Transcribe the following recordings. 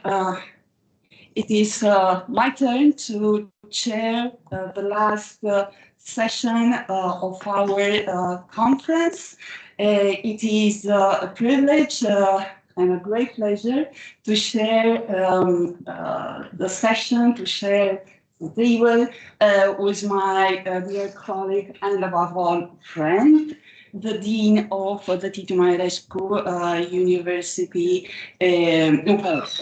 It is my turn to chair the last session of our conference. It is a privilege and a great pleasure to share the session, to share the table with my dear colleague and above all friend, the Dean of the Titu Maiorescu University,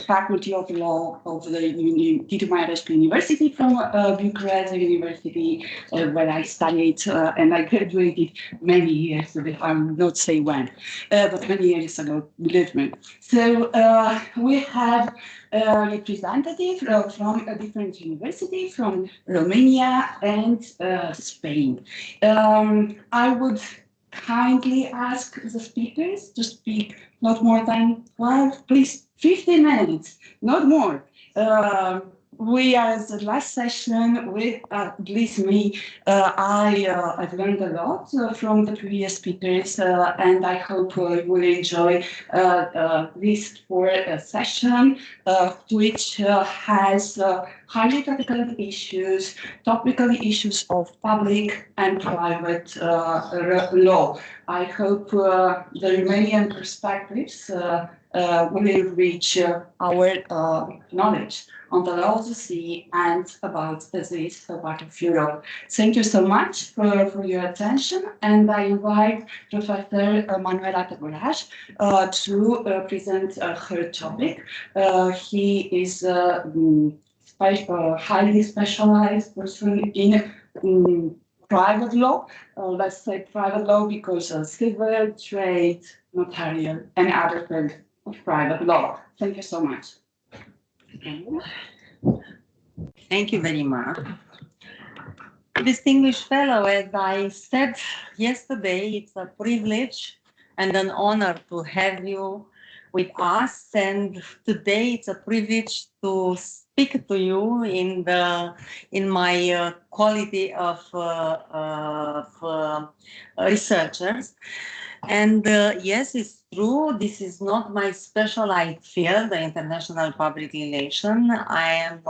Faculty of Law of the Titu Maiorescu University from Bucharest University, where I studied and I graduated many years ago. I will not say when, but many years ago, believe me. So we have a representative from a different university, from Romania and Spain. I would kindly ask the speakers to speak not more than 12, please, 15 minutes, not more. We are at the last session with, at least me, I've learned a lot from the previous speakers, and I hope you will enjoy this session, which has highly topical issues of public and private law. I hope the Romanian perspectives will reach our knowledge on the law of the sea and about this part of Europe. Thank you so much for your attention, and I invite Professor Manuela Tăguraș to present her topic. He is a highly specialized person in private law. Let's say private law because civil, trade, notarial, and other fields of private law. Thank you so much. Thank you very much. Distinguished fellow, as I said yesterday, it's a privilege and an honor to have you with us, and today it's a privilege to speak to you in my quality of researchers. And yes, it's true, this is not my specialized field, the international public relation. I am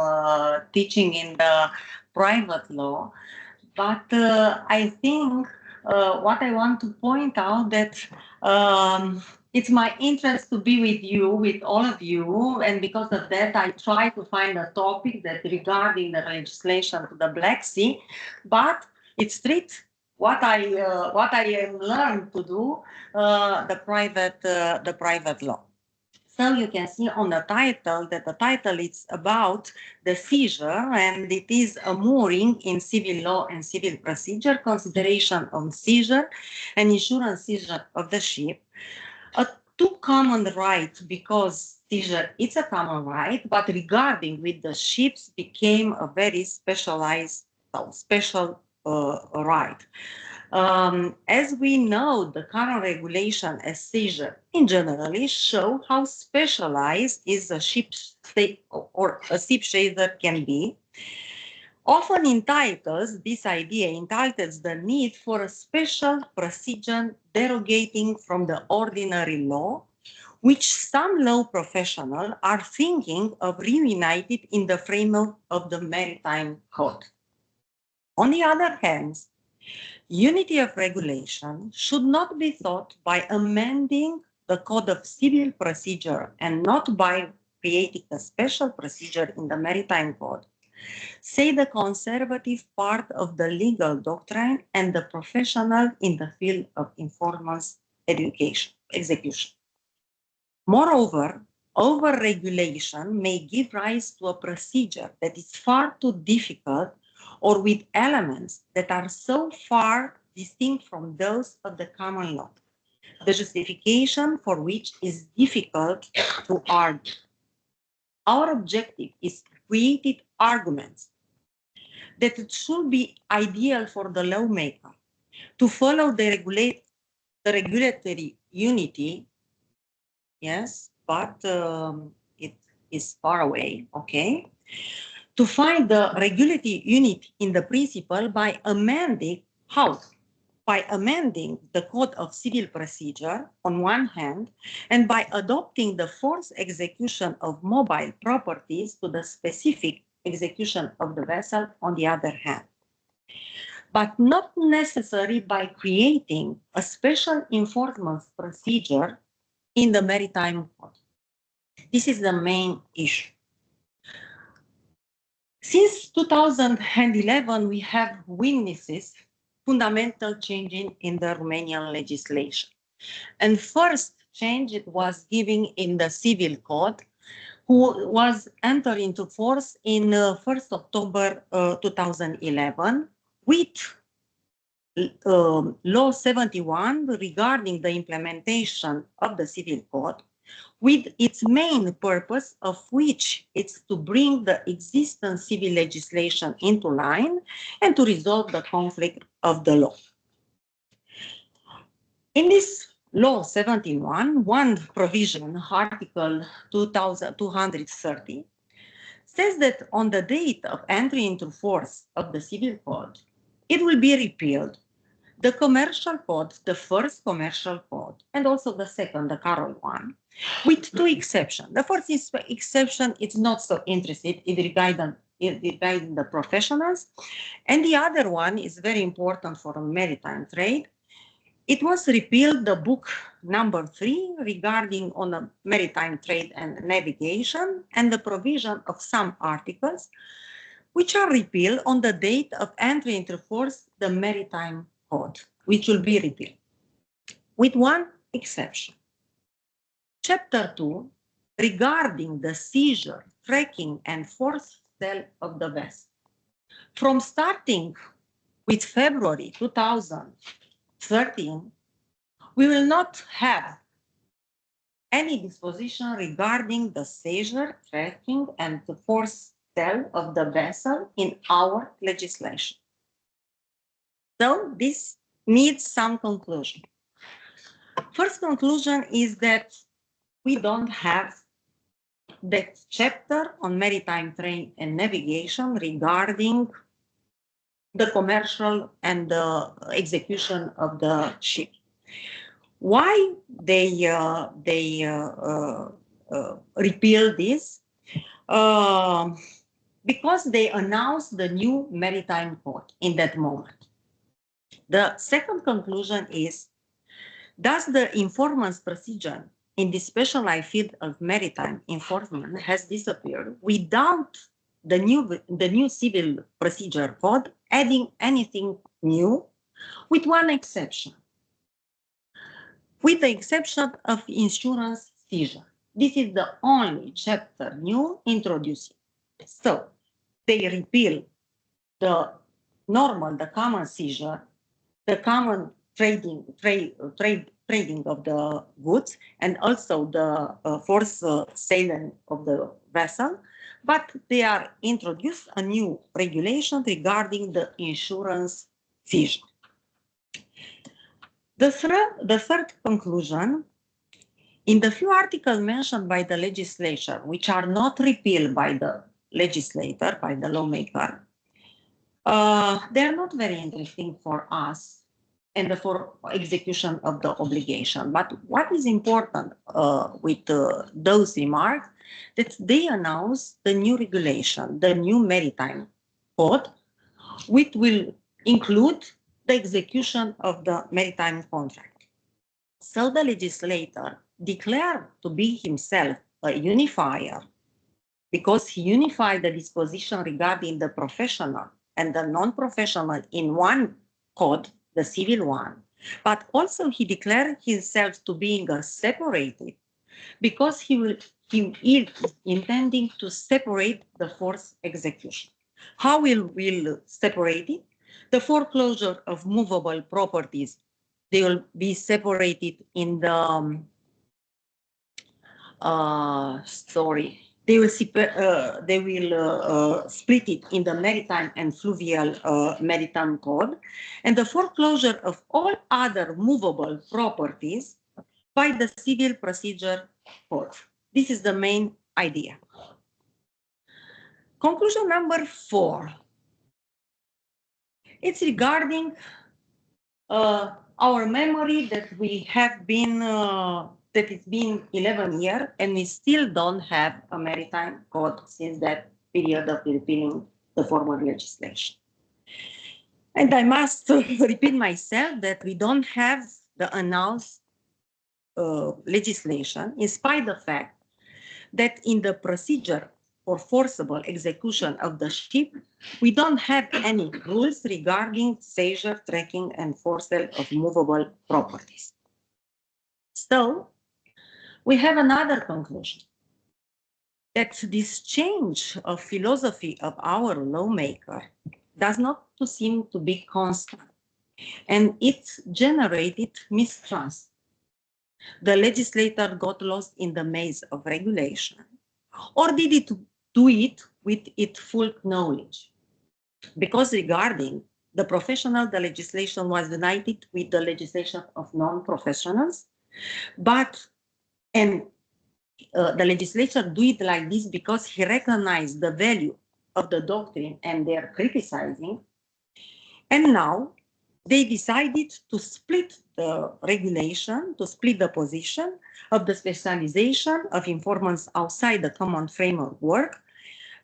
teaching in the private law, but I think what I want to point out that it's my interest to be with you, with all of you, and because of that, I try to find a topic that regarding the legislation to the Black Sea, but it's strict. What I am learned to do, the private law. So you can see on the title that the title is about the seizure, and it is a mooring in civil law and civil procedure, consideration of seizure and insurance seizure of the ship. A two common right, because seizure it's a common right, but regarding with the ships became a very specialized, special right. As we know, the current regulation as seizure in generally show how specialized is a ship or a ship seizure can be. Often entitles this idea entitles the need for a special procedure derogating from the ordinary law, which some law professionals are thinking of reunited in the framework of the Maritime Code. On the other hand, unity of regulation should not be thought by amending the Code of Civil Procedure and not by creating a special procedure in the Maritime Code, say the conservative part of the legal doctrine and the professional in the field of informal execution. Moreover, over-regulation may give rise to a procedure that is far too difficult or with elements that are so far distinct from those of the common law, the justification for which is difficult to argue. Our objective is to create arguments that it should be ideal for the lawmaker to follow the regulatory unity, yes, but it is far away, okay? To find the regulatory unity in the principle by amending how? by amending the Code of Civil Procedure on one hand, and by adopting the forced execution of mobile properties to the specific execution of the vessel on the other hand, but not necessarily by creating a special enforcement procedure in the Maritime Code. This is the main issue. Since 2011, we have witnessed fundamental changes in the Romanian legislation. And first change it was given in the Civil Code, who was entered into force in 1st October 2011 with Law 71 regarding the implementation of the Civil Code, with its main purpose of which is to bring the existing civil legislation into line and to resolve the conflict of the law. In this Law 71, one provision, Article 230, says that on the date of entry into force of the Civil Code, it will be repealed the Commercial Code, the first Commercial Code, and also the second, the Carol one, with two exceptions. The first exception is not so interested in regarding the professionals, and the other one is very important for maritime trade. It was repealed the book number 3 regarding on the maritime trade and navigation, and the provision of some articles which are repealed on the date of entry into force the Maritime Code, which will be repealed, with one exception. Chapter 2, regarding the seizure, tracking, and forced sale of the vessel. From starting with February 2013, we will not have any disposition regarding the seizure, tracking, and the forced sale of the vessel in our legislation. So this needs some conclusion. First conclusion is that we don't have that chapter on maritime trade and navigation regarding the commercial and the execution of the ship. Why they repeal this? Because they announced the new Maritime Code in that moment. The second conclusion is, thus the enforcement procedure in the specialized field of maritime enforcement has disappeared without the new civil procedure code adding anything new, with one exception. With the exception of insurance seizure. This is the only chapter new introduced. So they repeal the normal, the common seizure, the common trading of the goods, and also the forced sailing of the vessel, but they are introduced a new regulation regarding the insurance seizure. The third conclusion, in the few articles mentioned by the legislature, which are not repealed by the legislator, by the lawmaker, they are not very interesting for us and for execution of the obligation. But what is important with those remarks, that they announce the new regulation, the new Maritime Code, which will include the execution of the maritime contract. So the legislator declared to be himself a unifier, because he unified the disposition regarding the professional and the non-professional in one code, the civil one, but also he declared himself to being a separated, because he is intending to separate the forced execution. How will separate it? The foreclosure of movable properties, they will be separated in the they will split it in the maritime and fluvial maritime code, and the foreclosure of all other movable properties by the civil procedure code. This is the main idea. Conclusion number 4. It's regarding our memory that we have been, that it's been 11 years and we still don't have a maritime code since that period of repealing the former legislation. And I must repeat myself that we don't have the announced legislation, in spite of the fact that in the procedure for forcible execution of the ship, we don't have any rules regarding seizure, tracking, and forcing of movable properties. So, we have another conclusion, that this change of philosophy of our lawmaker does not seem to be constant, and it generated mistrust. The legislator got lost in the maze of regulation, or did it do it with its full knowledge? Because regarding the professional, the legislation was united with the legislation of non-professionals, but the legislator do it like this because he recognized the value of the doctrine and their criticizing, and now they decided to split the regulation, to split the position of the specialization of informants outside the common framework work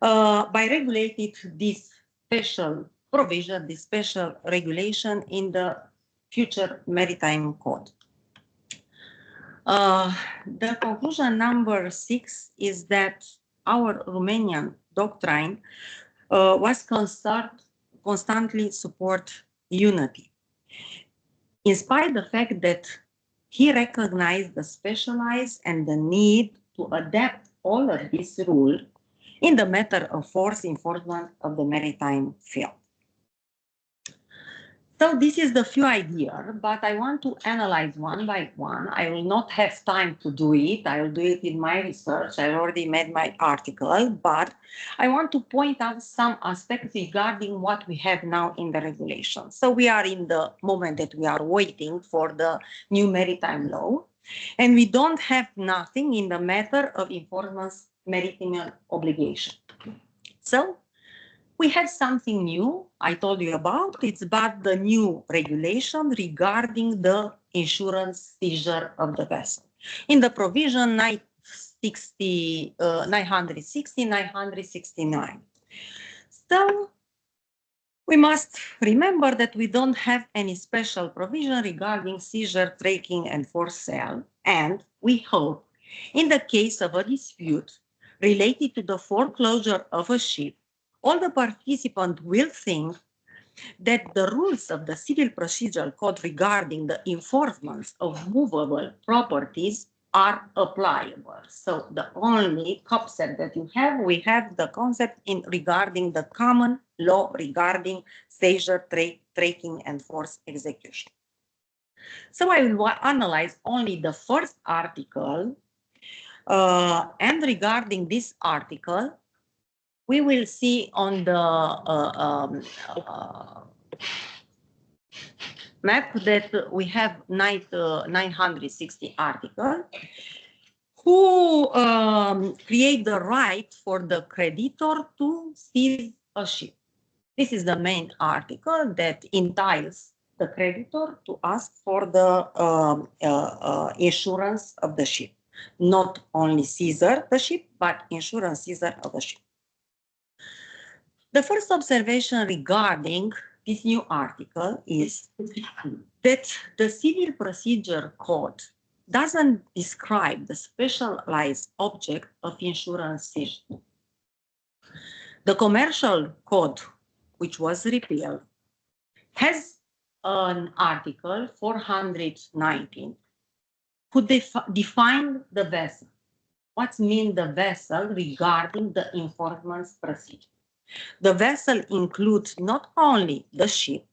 by regulating this special provision, this special regulation in the future maritime code. The conclusion number 6 is that our Romanian doctrine was constantly support unity, in spite of the fact that he recognized the specialized and the need to adapt all of this rule in the matter of force enforcement of the maritime field. So this is the few ideas, but I want to analyze one by one. I will not have time to do it. I will do it in my research. I already made my article, but I want to point out some aspects regarding what we have now in the regulation. So we are in the moment that we are waiting for the new maritime law, and we don't have nothing in the matter of enforcement maritime obligation. So we have something new I told you about. It's about the new regulation regarding the insurance seizure of the vessel. In the provision 960, 969. So we must remember that we don't have any special provision regarding seizure, tracking, and forced sale. And we hope in the case of a dispute related to the foreclosure of a ship, all the participants will think that the rules of the Civil Procedure Code regarding the enforcement of movable properties are applicable. So the only concept that you have, we have the concept in regarding the common law regarding seizure, tracking, and forced execution. So I will analyze only the first article, and regarding this article, we will see on the map that we have 960 article who create the right for the creditor to seize a ship. This is the main article that entitles the creditor to ask for the insurance of the ship. Not only seizure the ship, but insurance seizure of the ship. The first observation regarding this new article is that the Civil Procedure Code doesn't describe the specialized object of insurance seizure. The Commercial Code, which was repealed, has an article 419 who define the vessel. What means the vessel regarding the enforcement procedure? The vessel includes not only the ship,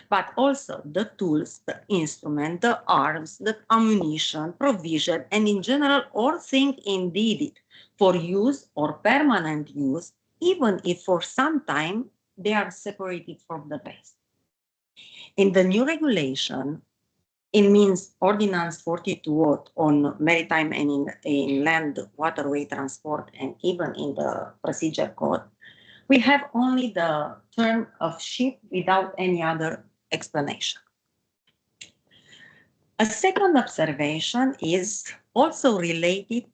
but also the tools, the instrument, the arms, the ammunition, provision, and in general, all things needed for use or permanent use, even if for some time they are separated from the base. In the new regulation, it means Ordinance 42 on maritime and in land waterway transport, and even in the procedure code, we have only the term of ship without any other explanation. A second observation is also related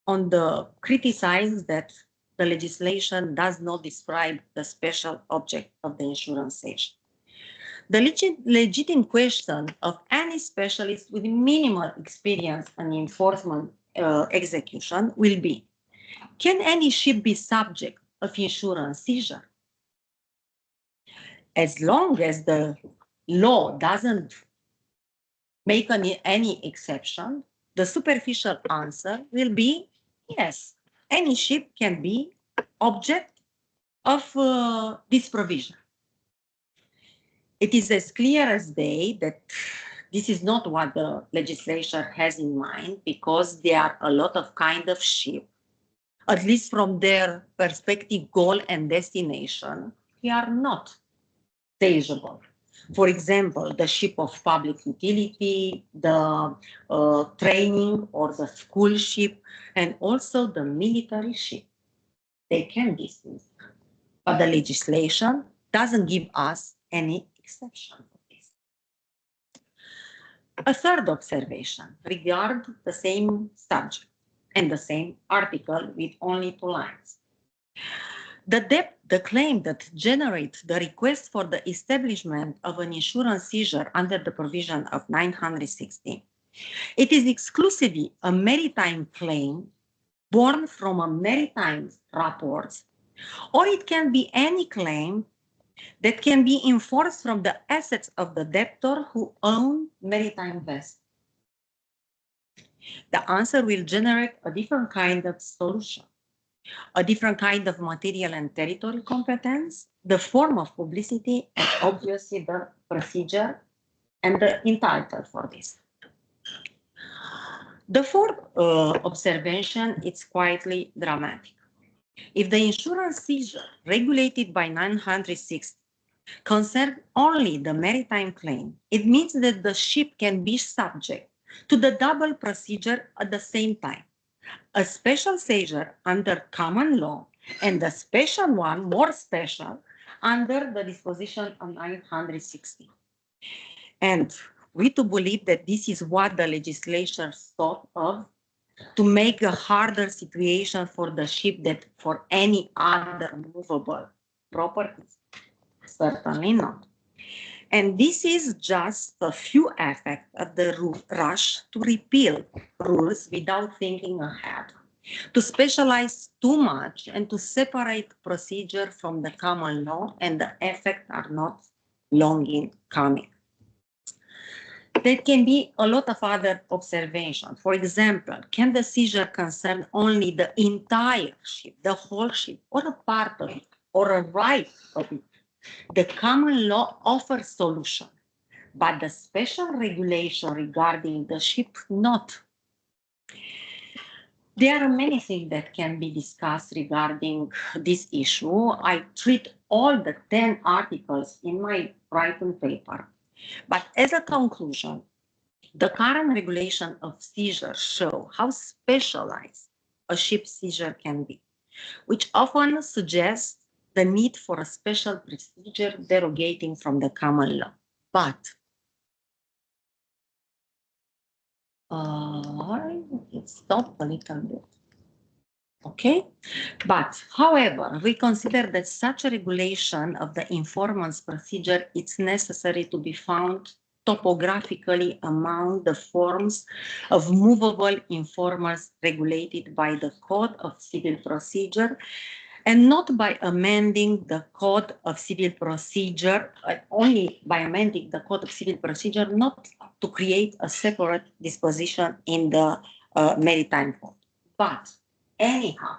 on the criticism that the legislation does not describe the special object of the insurance seizure. The legitimate question of any specialist with minimal experience in enforcement execution will be, can any ship be subject of insurance seizure? As long as the law doesn't make any exception, the superficial answer will be yes, any ship can be object of this provision. It is as clear as day that this is not what the legislature has in mind, because there are a lot of kind of ship, at least from their perspective, goal and destination, they are not seizable. For example, the ship of public utility, the training or the school ship, and also the military ship. They can be seized, but the legislation doesn't give us any exception for this. A third observation regards the same subject and the same article with only 2 lines. The claim that generates the request for the establishment of an insurance seizure under the provision of 960, it is exclusively a maritime claim born from a maritime rapport, or it can be any claim that can be enforced from the assets of the debtor who own maritime vessels. The answer will generate a different kind of solution, a different kind of material and territory competence, the form of publicity, and obviously the procedure and the entitled for this. The fourth observation is quietly dramatic. If the insurance seizure regulated by 960 concerns only the maritime claim, it means that the ship can be subject to the double procedure at the same time. A special seizure under common law and a special one, more special, under the disposition of 960. And we to believe that this is what the legislature thought of, to make a harder situation for the ship than for any other movable properties? Certainly not. And this is just a few effects of the rush to repeal rules without thinking ahead, to specialize too much and to separate procedure from the common law, and the effects are not long in coming. There can be a lot of other observations. For example, can the seizure concern only the entire ship, the whole ship, or a part of it, or a right of it? The common law offers solution, but the special regulation regarding the ship not. There are many things that can be discussed regarding this issue. I treat all the 10 articles in my written paper. But as a conclusion, the current regulation of seizure show how specialized a ship seizure can be, which often suggests the need for a special procedure derogating from the common law. But let's stop a little bit. Okay, but however, we consider that such a regulation of the informant's procedure is necessary to be found topographically among the forms of movable informers regulated by the Code of Civil Procedure, and not by amending the Code of Civil Procedure, only by amending the Code of Civil Procedure, not to create a separate disposition in the Maritime Code. But anyhow,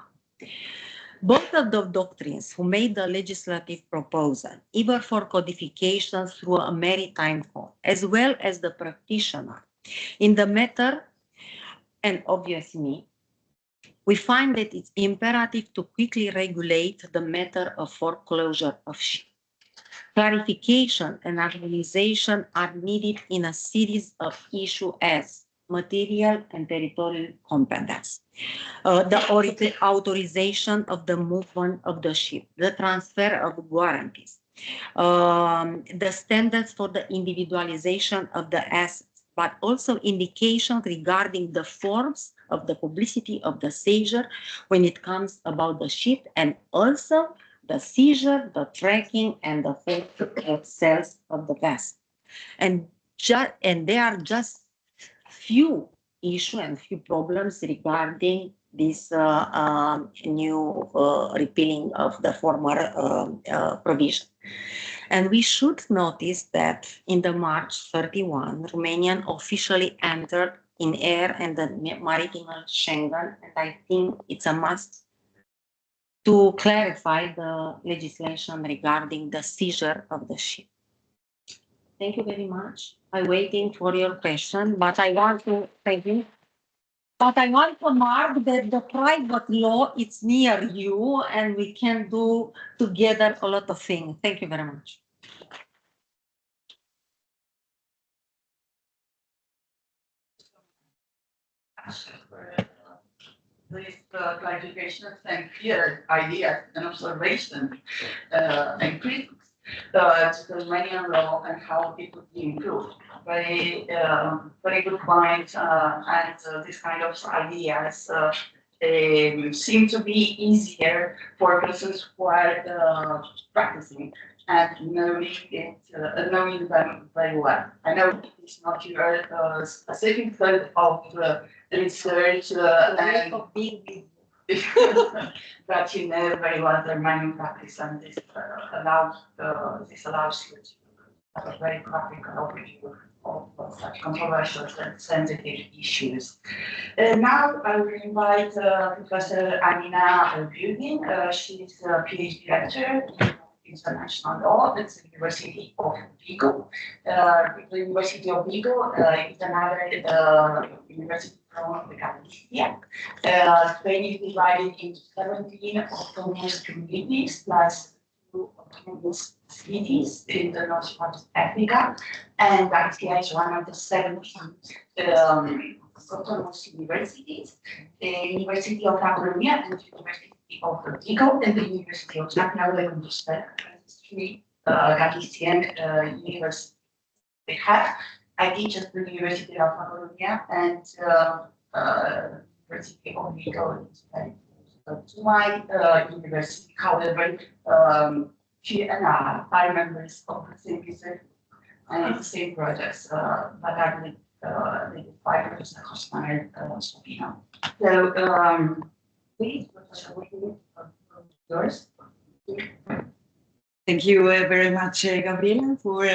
both of the doctrines who made the legislative proposal, either for codification through a maritime code, as well as the practitioner in the matter, and obviously me, we find that it's imperative to quickly regulate the matter of foreclosure of ship. Clarification and harmonization are needed in a series of issues as material and territorial competence, the authorization of the movement of the ship, the transfer of guarantees, the standards for the individualization of the assets, but also indication regarding the forms of the publicity of the seizure when it comes about the ship, and also the seizure, the tracking, and the sales of the vessel. And there are just few issues and few problems regarding this new repealing of the former provision. And we should notice that in the March 31, Romanian officially entered in air and the maritime Schengen, and I think it's a must to clarify the legislation regarding the seizure of the ship. Thank you very much. I'm waiting for your question, but I want to thank you. But I want to mark that the private law is near you and we can do together a lot of things. Thank you very much. This clarification and clear ideas and observation and critics to the Romanian law and how it could be improved. Very good point, and this kind of ideas seem to be easier for persons who are practicing and knowing them very well. I know it's not your specific field of research and but you know very well the Romanian practice, and this allows you to have a very practical overview of such controversial and sensitive issues. Now I will invite Professor Anina Bugin. She's a PhD lecturer in International Law at the University of Vigo. The University of Vigo is another university from the Galicia. Spain is divided into 17 autonomous communities plus 2 autonomous cities in the north part of Africa, and Galicia is one of the 17 autonomous universities. The University of La Coruña and the University of Vigo and the University of Santiago de Compostela, 3 Galician universities they have. I teach at the University of La Coruña and University of Vigo to my university. However, she and I are members of the same research and the same projects, but are the 5 years across my Slovenia. So, please, Professor, yours. Thank you very much, Gabriela, for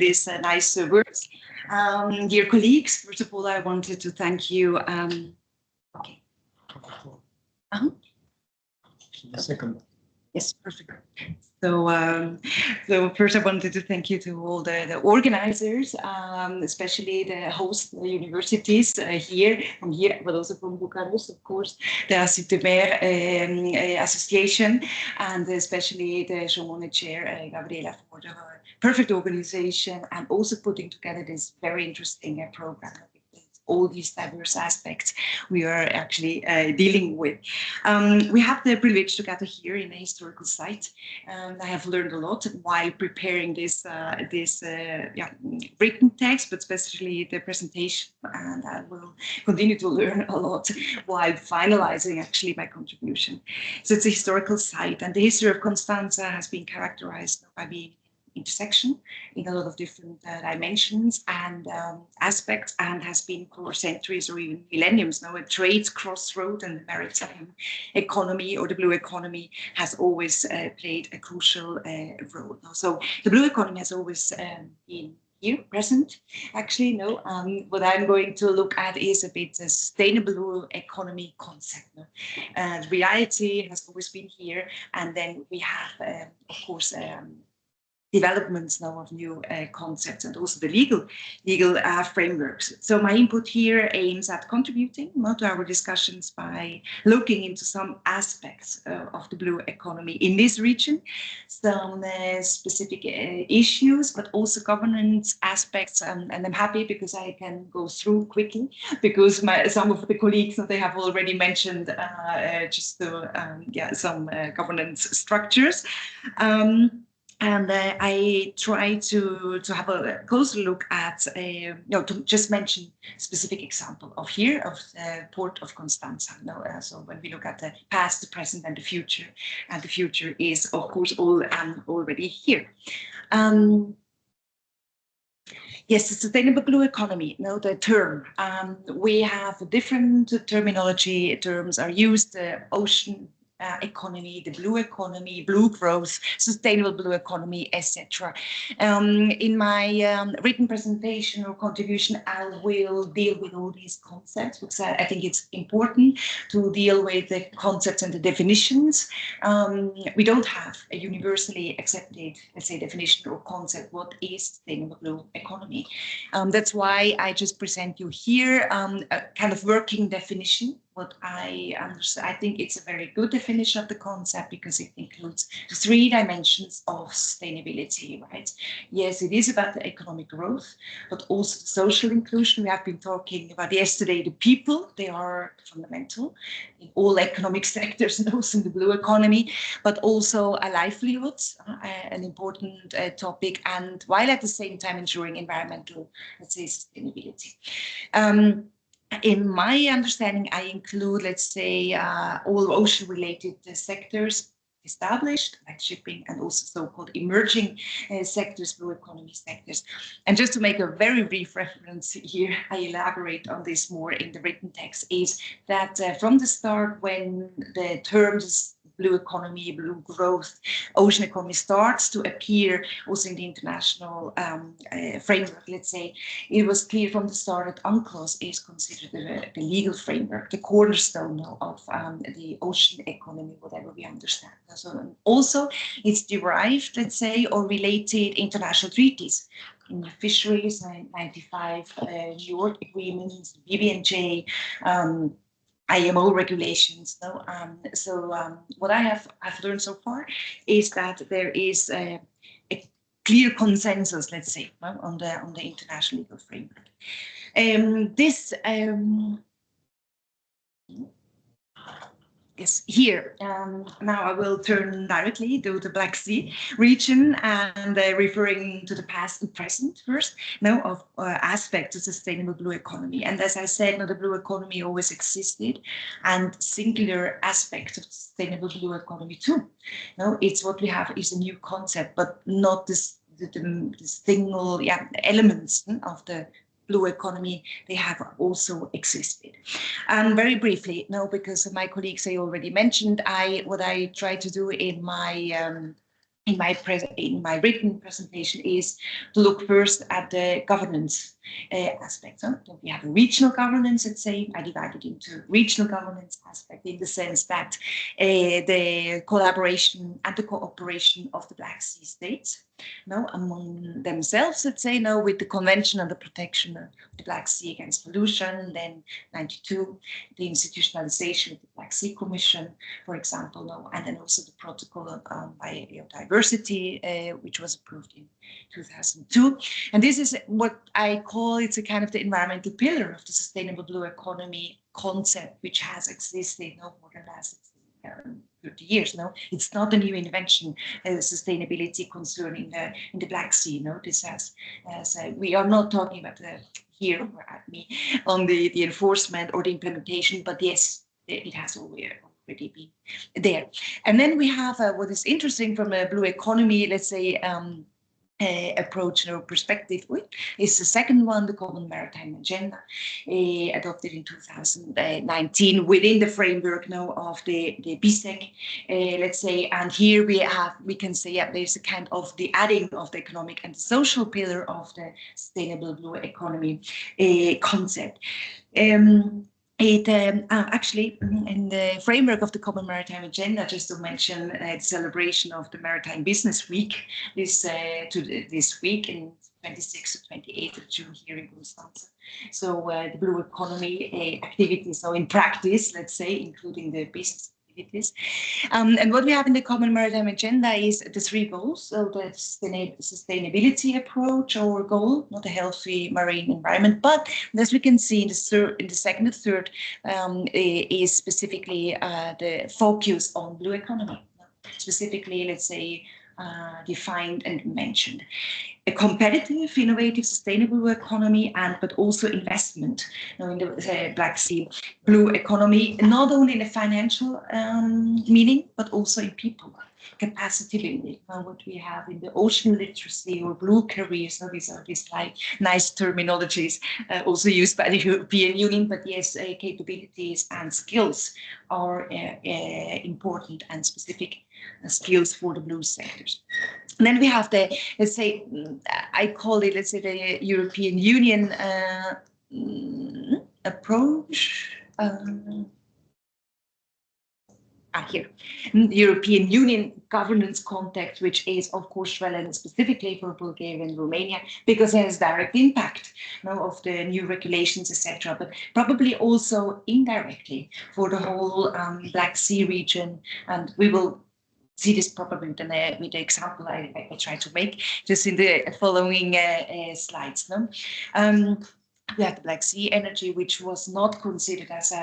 these nice words. Dear colleagues, first of all, I wanted to thank you. Okay. The second. Yes, perfect. So, first I wanted to thank you to all the organizers, especially the host universities from here, but also from Bucharest, of course, the AssIDMer Association, and especially the Jean Monnet chair, Gabriela, for the perfect organization and also putting together this very interesting program. All these diverse aspects we are actually dealing with. We have the privilege to gather here in a historical site. I have learned a lot while preparing this written text, but especially the presentation, and I will continue to learn a lot while finalizing actually my contribution. So it's a historical site, and the history of Constanța has been characterized by being intersection in a lot of different dimensions and aspects, and has been for centuries or even millenniums now a trade crossroad, and the maritime economy or the blue economy has always played a crucial role. So the blue economy has always been here present. Actually, no. What I'm going to look at is a bit the sustainable economy concept. No? Reality has always been here, and then we have, of course, developments now of new concepts and also the legal frameworks. So my input here aims at contributing to our discussions by looking into some aspects of the blue economy in this region, some specific issues, but also governance aspects. And I'm happy because I can go through quickly because some of the colleagues, they have already mentioned some governance structures. And I try to have a closer look at, to just mention a specific example of here, of the port of Constanza. So when we look at the past, the present, and the future is, of course, all already here. Yes, the sustainable blue economy, the term. We have different terminology. Terms are used, the ocean economy, the blue economy, blue growth, sustainable blue economy, etc. In my written presentation or contribution, I will deal with all these concepts because I think it's important to deal with the concepts and the definitions. We don't have a universally accepted, let's say, definition or concept. What is sustainable blue economy? That's why I just present you here a kind of working definition. What I understand, I think it's a very good definition of the concept because it includes the 3 dimensions of sustainability, right? Yes, it is about the economic growth, but also the social inclusion. We have been talking about yesterday, the people, they are fundamental in all economic sectors and also in the blue economy, but also a livelihood, an important topic, and while at the same time ensuring environmental, let's say, sustainability. In my understanding, I include, let's say, all ocean-related sectors established, like shipping, and also so-called emerging sectors, blue economy sectors. And just to make a very brief reference here, I elaborate on this more in the written text, is that from the start, when the terms blue economy, blue growth, ocean economy starts to appear also in the international framework, let's say, it was clear from the start that UNCLOS is considered the legal framework, the cornerstone of the ocean economy, whatever we understand. So also it's derived, let's say, or related international treaties. In the fisheries, 95 New York agreements, BBNJ, IMO regulations. What I've learned so far is that there is a clear consensus, let's say, on the international legal framework. Yes, here. Now I will turn directly to the Black Sea region and referring to the past and present first, of aspects of sustainable blue economy. And as I said, the blue economy always existed, and singular aspects of sustainable blue economy too. It's what we have is a new concept, but not the single elements of the blue economy, they have also existed. Very briefly, because my colleagues I already mentioned, what I try to do in my written presentation is to look first at the governance aspect. We have a regional governance, let's say. I divide it into regional governance aspect in the sense that the collaboration and the cooperation of the Black Sea states among themselves, let's say, with the Convention on the Protection of the Black Sea Against Pollution, then 92, the institutionalization of the Black Sea Commission, for example, and then also the protocol on biodiversity, which was approved in 2002. And this is what I call, it's a kind of the environmental pillar of the sustainable blue economy concept, which has existed more than last 30 years. It's not a new invention, sustainability concern in the Black Sea. This has we are not talking about here at me on the enforcement or the implementation, but yes, it has already been there. And then we have what is interesting from a blue economy, let's say, approach or perspective is the second one, the Common Maritime Agenda, adopted in 2019 within the framework of the BSEC, let's say. And here we can say there's a kind of the adding of the economic and the social pillar of the sustainable blue economy concept. Actually, in the framework of the Common Maritime Agenda, just to mention the celebration of the Maritime Business Week this week in 26th to 28th of June here in Constanza. So the blue economy activities, so in practice, let's say, including the business activities. And what we have in the Common Maritime Agenda is the 3 goals. So the sustainability approach or goal, not a healthy marine environment, but as we can see in the second and third is specifically the focus on blue economy. Specifically, let's say, defined and mentioned. A competitive, innovative, sustainable economy, but also investment in the Black Sea blue economy, not only in a financial meaning, but also in people. Capacity building, what we have in the ocean literacy or blue careers. So these are these like nice terminologies also used by the European Union, but yes, capabilities and skills are important and specific skills for the blue sectors. And then we have the, let's say, I call it, let's say, the European Union approach. Here, the European Union governance context, which is of course relevant specifically for Bulgaria and Romania, because it has direct impact of the new regulations, etc., but probably also indirectly for the whole Black Sea region. And we will see this probably with the example I try to make just in the following slides. We have the Black Sea energy, which was not considered as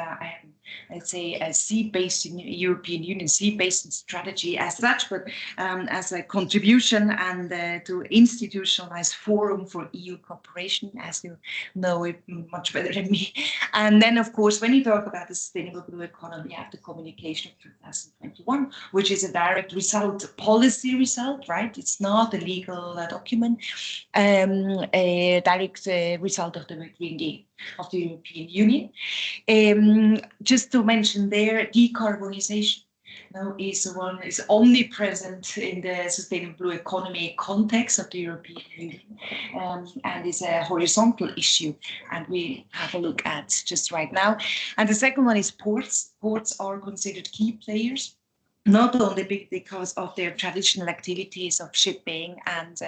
let's say, a sea-based European Union, sea-based strategy as such, but as a contribution and to institutionalized forum for EU cooperation, as you know it much better than me. And then, of course, when you talk about the sustainable blue economy, you have the communication of 2021, which is a direct result, policy result, right? It's not a legal document, a direct result of the Green Deal of the European Union. Just to mention there, decarbonization is omnipresent in the sustainable blue economy context of the European Union, and is a horizontal issue, and we have a look at just right now. And the second one is ports. Ports are considered key players, not only because of their traditional activities of shipping and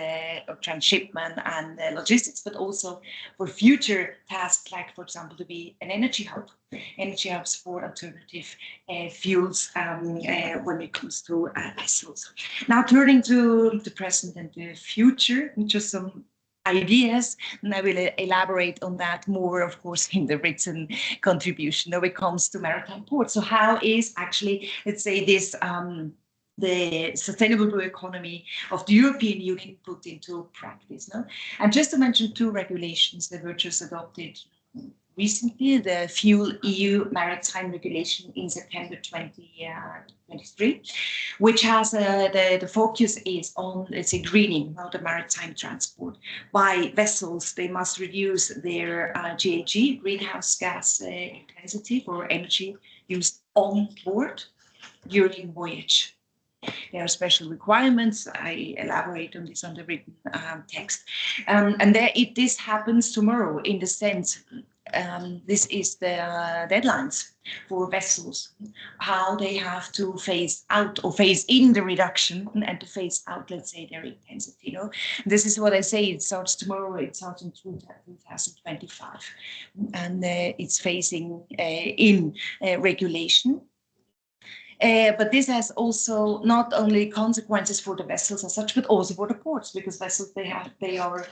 of transshipment and logistics, but also for future tasks, like, for example, to be an energy hubs for alternative fuels when it comes to vessels. Now, turning to the present and the future, just some ideas, and I will elaborate on that more, of course, in the written contribution when it comes to maritime ports. So how is actually, let's say, this the sustainable blue economy of the European Union put into practice? And just to mention two regulations that were just adopted recently, the Fuel EU Maritime Regulation in September 2023, which has the focus is on, let's say, greening the maritime transport. By vessels, they must reduce their GHG, greenhouse gas intensity, for energy used on board during voyage. There are special requirements. I elaborate on this on the written text. And this happens tomorrow, in the sense this is the deadlines for vessels, how they have to phase out or phase in the reduction and to phase out, let's say, their intensity. This is what I say, it starts tomorrow, it starts in 2025, and it's phasing in regulation. But this has also not only consequences for the vessels as such, but also for the ports, because vessels, they are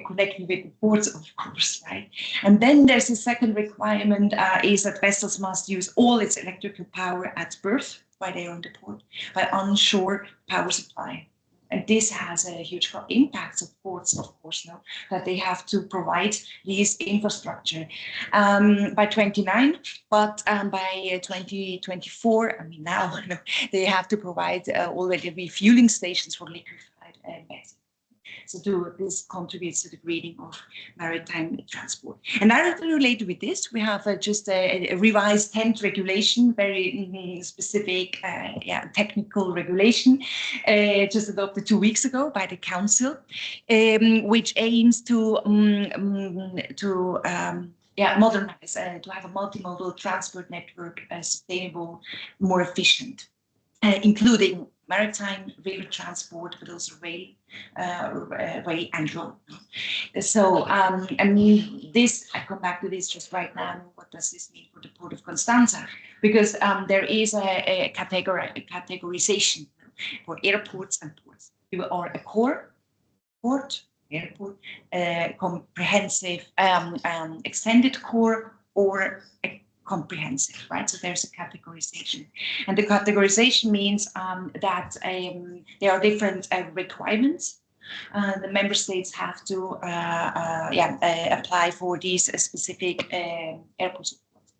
connected with the ports, of course, right? And then there's a second requirement, is that vessels must use all its electrical power at berth while they are on the port, by onshore power supply. And this has a huge impact of ports, of course, that they have to provide this infrastructure by 29, but by 2024, I mean now, they have to provide already refueling stations for liquefied gas. So this contributes to the greening of maritime transport. And directly related with this, we have just a revised 10th regulation, very specific, technical regulation, just adopted 2 weeks ago by the Council, which aims to modernize, to have a multimodal transport network, sustainable, more efficient, including maritime, river transport, but also rail and road. So, I mean, this, I come back to this just right now. What does this mean for the Port of Constanza? Because there is a categorization for airports and ports. You are a core port, airport, comprehensive extended core, or a comprehensive, right? So there's a categorization, and the categorization means that there are different requirements. The member states have to apply for these specific airport supports.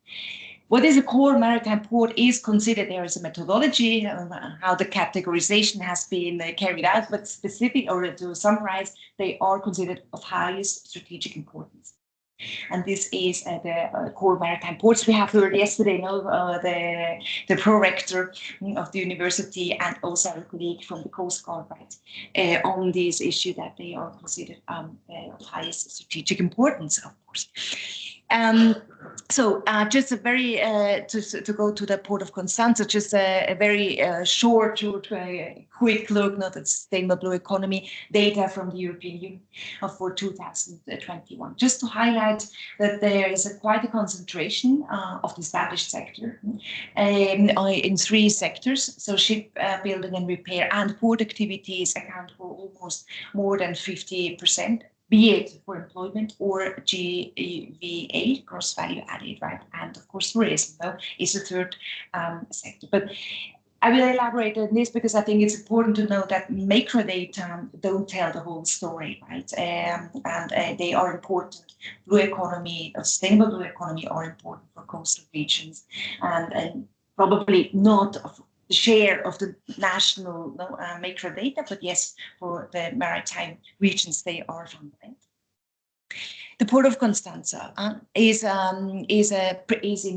What is a core maritime port is considered. There is a methodology how the categorization has been carried out, but specific, or to summarize, they are considered of highest strategic importance. And this is the core maritime ports. We have heard yesterday, the pro-rector of the university and also a colleague from the Coast Guard, right, on this issue that they are considered of highest strategic importance, of course. So just a very, to go to the Port of Constanza, just a very short, quick look at the sustainable blue economy data from the European Union for 2021. Just to highlight that there is quite a concentration of the established sector in 3 sectors. So ship building and repair and port activities account for almost more than 50%. Be it for employment or GVA, gross value added, right? And of course, tourism, though, is the third sector. But I will elaborate on this because I think it's important to know that macro data don't tell the whole story, right? And they are important. Blue economy, sustainable blue economy are important for coastal regions, and probably not of the share of the national macro data, but yes, for the maritime regions, they are fundamental. The Port of Constanza is in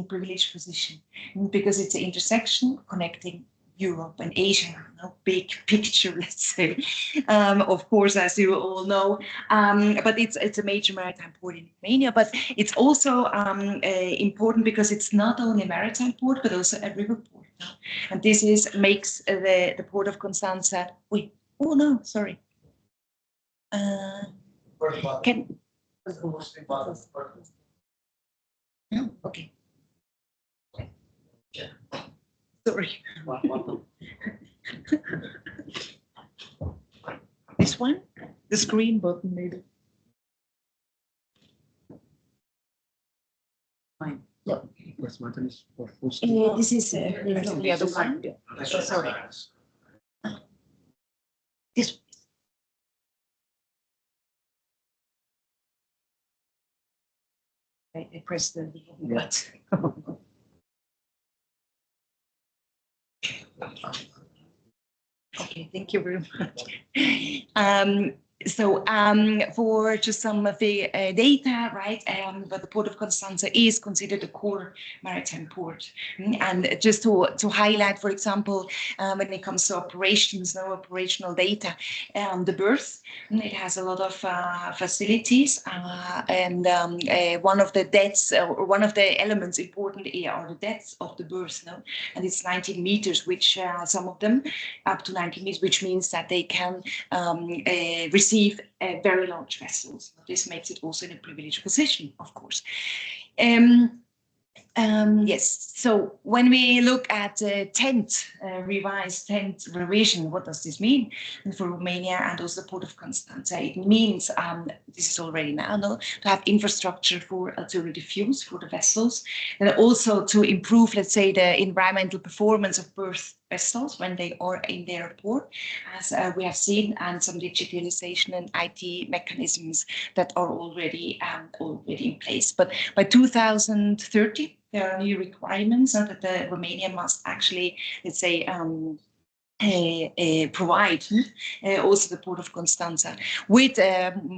privileged position because it's an intersection connecting Europe and Asia, big picture, let's say. Of course, as you all know, but it's a major maritime port in Romania. But it's also important because it's not only a maritime port, but also a river port. And this makes the Port of Constanza. Wait, oh no, sorry. No, okay. Sorry. This one? The screen button, maybe. Fine. Yeah. This is the other one. Sorry. This one. I pressed the button. Okay, thank you very much. So for just some of the data, right, but the Port of Constanza is considered a core maritime port. And just to highlight, for example, when it comes to operations, operational data, the berth, it has a lot of facilities, and one of the depths, or one of the elements important here are the depths of the berth, and it's 19 meters, which some of them up to 19 meters, which means that they can receive very large vessels. This makes it also in a privileged position, of course. Yes, so when we look at revised 10th revision, what does this mean for Romania and also the Port of Constanza? It means, this is already now, to have infrastructure for alternative fuels for the vessels, and also to improve, let's say, the environmental performance of berth vessels when they are in their port, as we have seen, and some digitalization and IT mechanisms that are already in place. But by 2030, there are new requirements that the Romania must actually, let's say, provide also the Port of Constanza with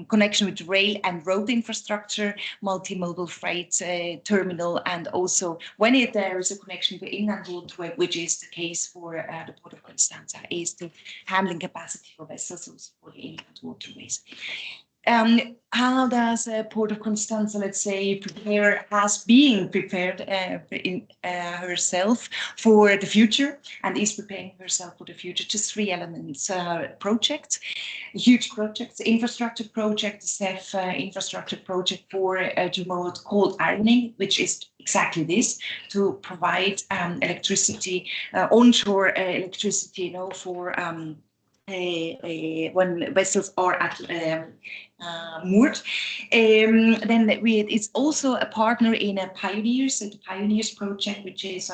connection with rail and road infrastructure, multimodal freight terminal, and also when there is a connection to inland waterway, which is the case for the Port of Constanza, is the handling capacity for vessels for the inland waterways. How does Port of Constanza, let's say, has been prepared herself for the future and is preparing herself for the future? Just 3 elements: projects, huge projects, infrastructure project, CEF infrastructure project for remote cold ironing, which is exactly this, to provide electricity, onshore electricity, for when vessels are at moored. Then it's also a partner in a the Pioneers project, which is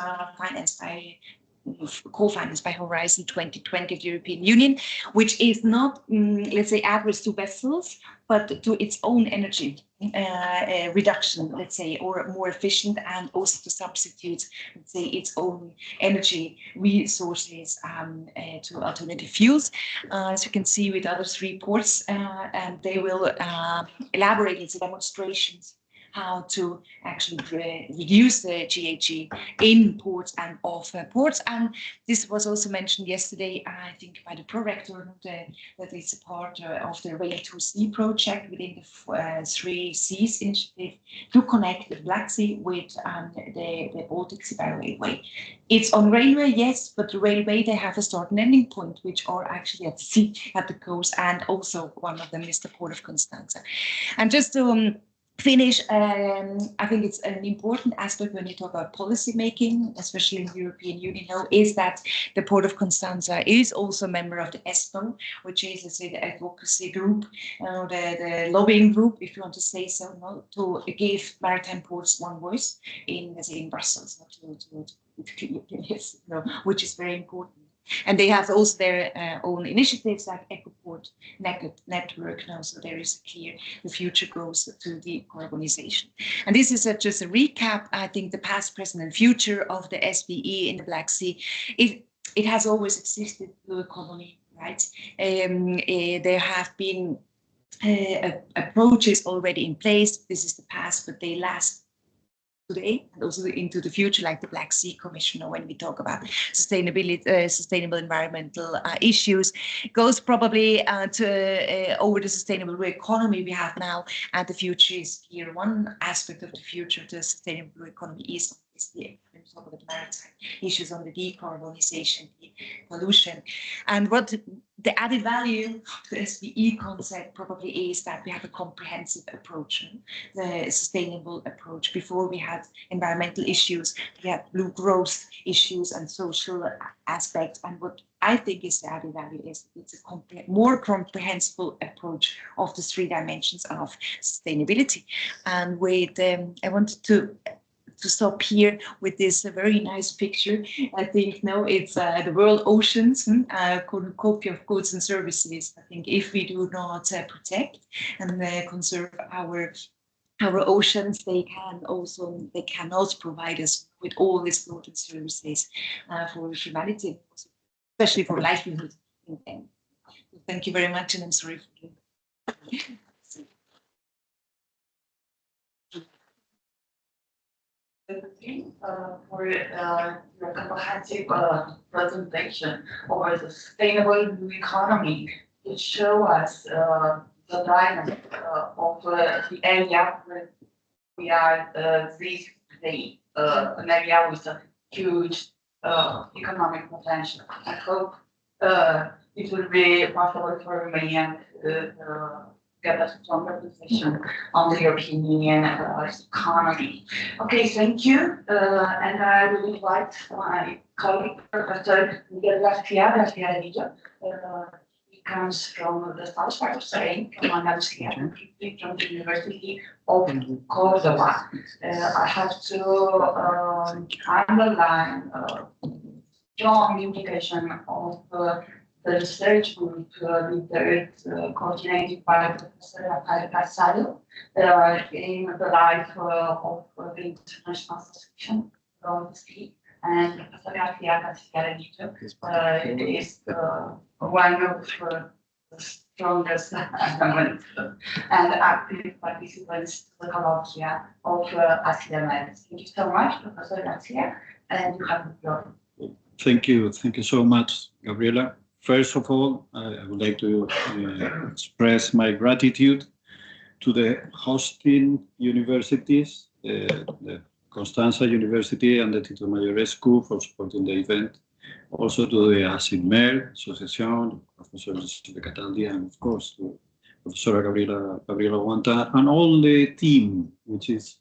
co-financed by Horizon 2020 of the European Union, which is not, let's say, addressed to vessels, but to its own energy reduction, let's say, or more efficient, and also to substitute, let's say, its own energy resources to alternative fuels. As you can see with other 3 ports, and they will elaborate into demonstrations how to actually reduce the GHG in ports and off ports. And this was also mentioned yesterday, I think, by the prorector, that it's a part of the Rail to Sea project within the 3 Seas initiative to connect the Black Sea with the Baltic Sea by railway. It's on railway, yes, but the railway, they have a start and ending point, which are actually at the sea, at the coast, and also one of them is the port of Constanza. And just to finish, I think it's an important aspect when you talk about policy making, especially in the European Union now, is that the Port of Constanza is also a member of the ESPO, which is, let's say, the advocacy group, the lobbying group, if you want to say so, no, to give maritime ports one voice in, let's say, in Brussels, which is very important. And they have also their own initiatives like EcoPort Network now, so there is a clear, the future goes to decarbonization. And this is just a recap, I think, the past, present, and future of the SBE in the Black Sea. It has always existed, blue economy, right? There have been approaches already in place. This is the past, but they last today and also into the future, like the Black Sea Commission, or when we talk about sustainability, sustainable environmental issues, goes probably to over the sustainable economy we have now, and the future is here. One aspect of the future of the sustainable economy is the maritime issues on the decarbonization, the pollution, and what the added value of the SBE concept probably is that we have a comprehensive approach, the sustainable approach. Before we had environmental issues, we had blue growth issues and social aspects, and what I think is the added value is it's a more comprehensive approach of the 3 dimensions of sustainability. And with I wanted to stop here with this very nice picture. I think now it's the world oceans, cornucopia of goods and services. I think if we do not protect and conserve our oceans, they cannot provide us with all these goods and services for humanity, especially for livelihood. Thank you very much, and I'm sorry for for your comprehensive presentation over the sustainable new economy. It shows us the dynamic of the area where we are this today, an area with a huge economic potential. I hope it will be possible for Romania to get a stronger position on the European Union economy. Okay, thank you. And I will invite my colleague, Professor Gabriela A. He comes from the south part of Spain, from Andalusia, from the University of Córdoba. I have to underline strong implication of the research group coordinated by Professor Asociación in the life of the International Association from the Sea, and Professor Gabriela A is one of the strongest and active participants to the colloquia of AssIDMer. Thank you so much, Professor Garcia, and you have the floor. Thank you so much, Gabriela. First of all, I would like to express my gratitude to the hosting universities, the Constanza University and the Titu Maiorescu for supporting the event. Also to the AssIDMer, Asociación, Professor Cataldi, and of course to Professor Gabriela A, and all the team which is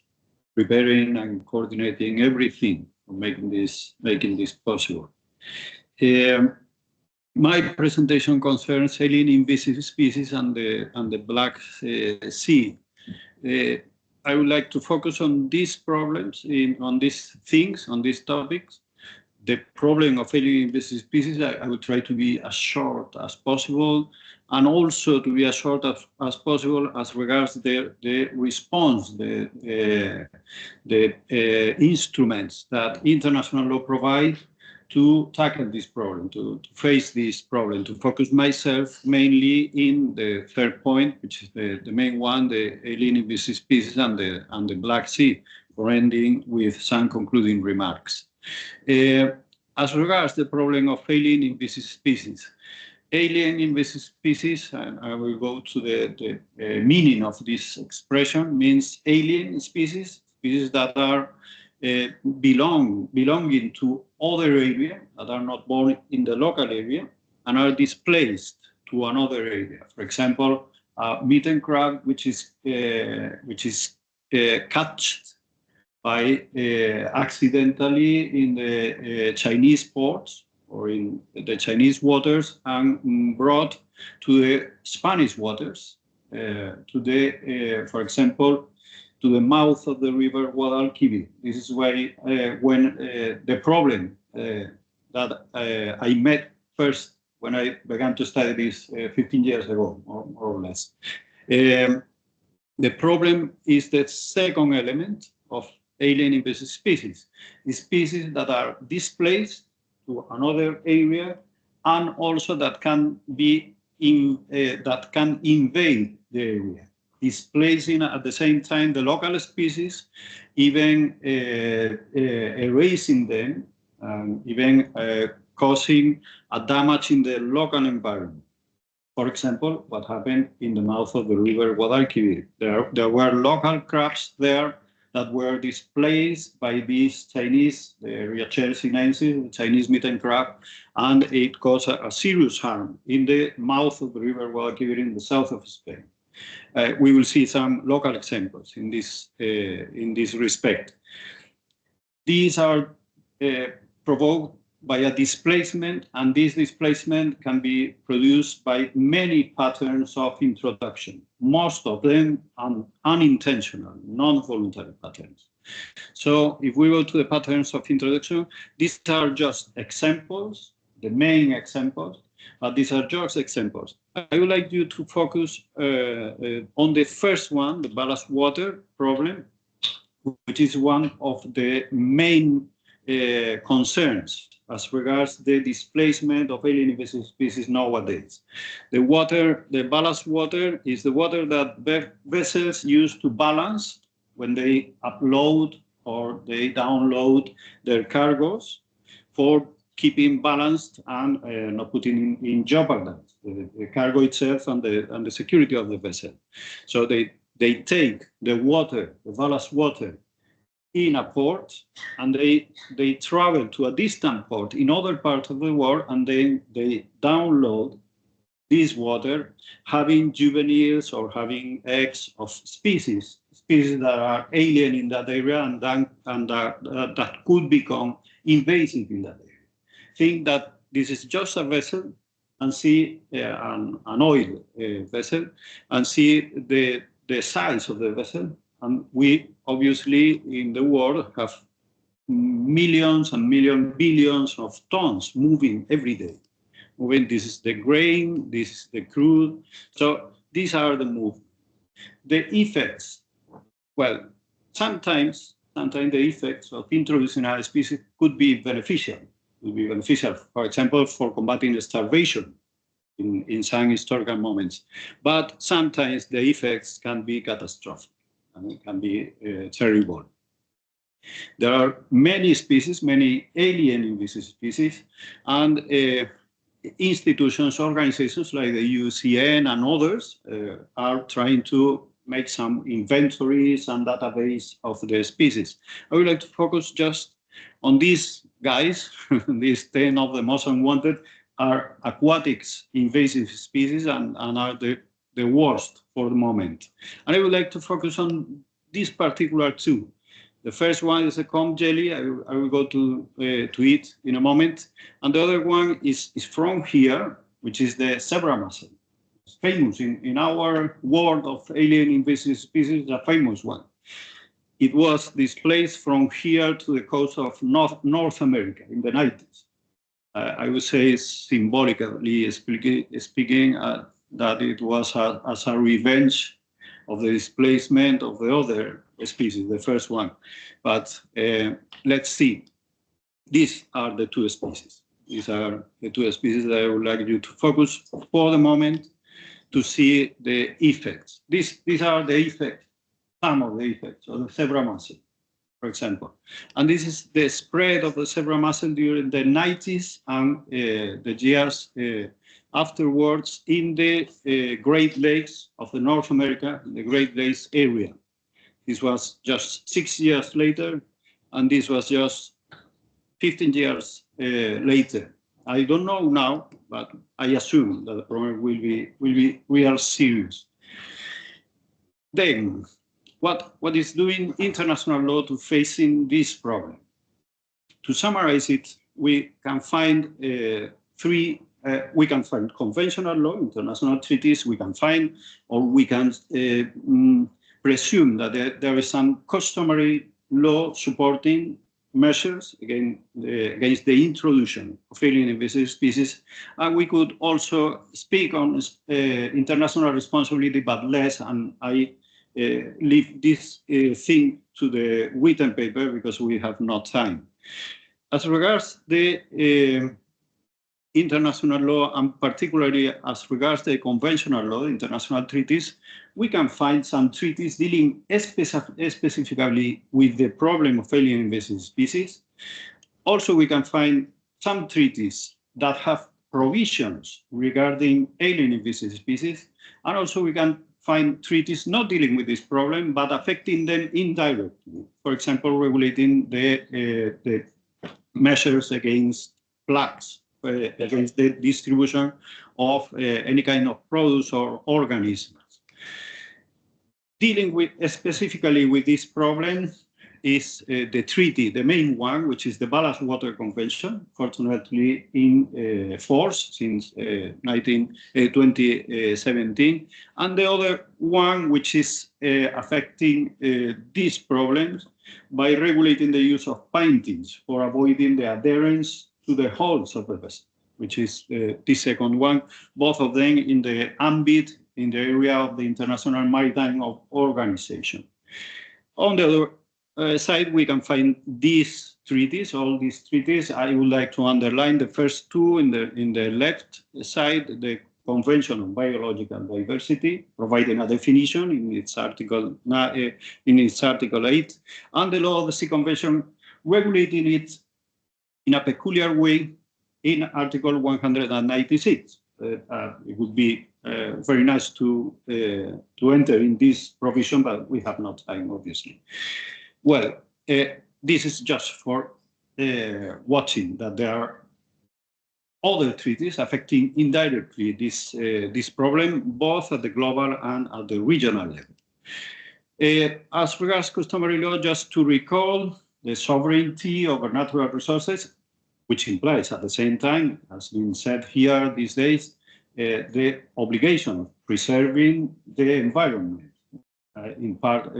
preparing and coordinating everything for making this possible. My presentation concerns alien invasive species and the Black Sea. I would like to focus on these problems, on these things, on these topics. The problem of alien invasive species, I will try to be as short as possible, and also to be as short as possible as regards the response, the instruments that international law provide to tackle this problem, to face this problem, to focus myself mainly in the third point, which is the main one, the alien invasive species and the Black Sea, for ending with some concluding remarks. As regards the problem of alien invasive species, alien invasive species, and I will go to the meaning of this expression, means alien species, species that are belonging to other area, that are not born in the local area, and are displaced to another area. For example, mitten crab, which is catched by accidentally in the Chinese ports or in the Chinese waters and brought to the Spanish waters, for example, to the mouth of the river Guadalquivir. This is why when the problem that I met first when I began to study this 15 years ago, more or less. The problem is the second element of alien invasive species, the species that are displaced to another area and also that can be that can invade the area, displacing at the same time the local species, even erasing them, and even causing a damage in the local environment. For example, what happened in the mouth of the river Guadalquivir. There were local crabs there that were displaced by these Chinese, the Riacher sinensis, the Chinese mitten crab, and it caused a serious harm in the mouth of the river Guadalquivir in the south of Spain. We will see some local examples in this respect. These are provoked by a displacement, and this displacement can be produced by many patterns of introduction, most of them unintentional, non-voluntary patterns. So if we go to the patterns of introduction, these are just examples, the main examples, but these are just examples. I would like you to focus on the first one, the ballast water problem, which is one of the main concerns as regards the displacement of alien invasive species nowadays. The ballast water is the water that vessels use to balance when they upload or they download their cargoes for keeping balanced and not putting in jeopardy the cargo itself and the security of the vessel. So they take the water, the ballast water, in a port, and they travel to a distant port in other parts of the world, and then they download this water, having juveniles or having eggs of species that are alien in that area and that could become invasive in that area. Think that this is just a vessel and see an oil vessel and see the size of the vessel. And we obviously in the world have millions and billions of tons moving every day. This is the grain, this is the crude. So these are the movements. The effects, well, sometimes the effects of introducing a species could be beneficial. For example, for combating starvation in some historical moments. But sometimes the effects can be catastrophic and it can be terrible. There are many species, many alien invasive species, and institutions, organizations like the UCN and others are trying to make some inventories and database of the species. I would like to focus just on these guys. These 10 of the most unwanted are aquatics invasive species and are the worst for the moment. And I would like to focus on this particular two, The first one is a comb jelly. I will go to it in a moment. And the other one is from here, which is the zebra mussel. It's famous in our world of alien invasive species, a famous one. It was displaced from here to the coast of North America in the 90s. I would say symbolically speaking that it was as a revenge of the displacement of the other species, the first one. But let's see. These are the two species. These are the two species that I would like you to focus for the moment to see the effects. These are the effects, some of the effects of the zebra mussel, for example. And this is the spread of the zebra mussel during the 90s and the years afterwards in the Great Lakes of the North America, the Great Lakes area. This was just 6 years later, and this was just 15 years later. I don't know now, but I assume that the problem will be real serious. Then, what is doing international law to facing this problem? To summarize it, we can find three. We can find conventional law, international treaties. We can find, or we can presume that there is some customary law supporting measures against the introduction of alien invasive species. And we could also speak on international responsibility, but less. And I leave this thing to the written paper because we have no time. As regards the international law, and particularly as regards the conventional law, international treaties, we can find some treaties dealing specifically with the problem of alien invasive species. Also, we can find some treaties that have provisions regarding alien invasive species. And also we can find treaties not dealing with this problem, but affecting them indirectly. For example, regulating the measures against plagues, against the distribution of any kind of produce or organisms. Dealing with specifically with this problem is the treaty, the main one, which is the Ballast Water Convention, fortunately in force since 2017, and the other one which is affecting these problems by regulating the use of paintings for avoiding the adherence to the hulls of the vessel, which is the second one, both of them in the ambit, in the area of the International Maritime Organization. On the other side, we can find these treaties, all these treaties. I would like to underline the first two in the left side, the Convention on Biological Diversity, providing a definition in its Article 8, and the Law of the Sea Convention regulating it in a peculiar way in Article 196. It would be very nice to enter in this provision, but we have no time, obviously. Well, this is just for watching that there are other treaties affecting indirectly this problem, both at the global and at the regional level. As regards customary law, just to recall, the sovereignty over natural resources, which implies at the same time, as been said here these days, the obligation of preserving the environment, in part,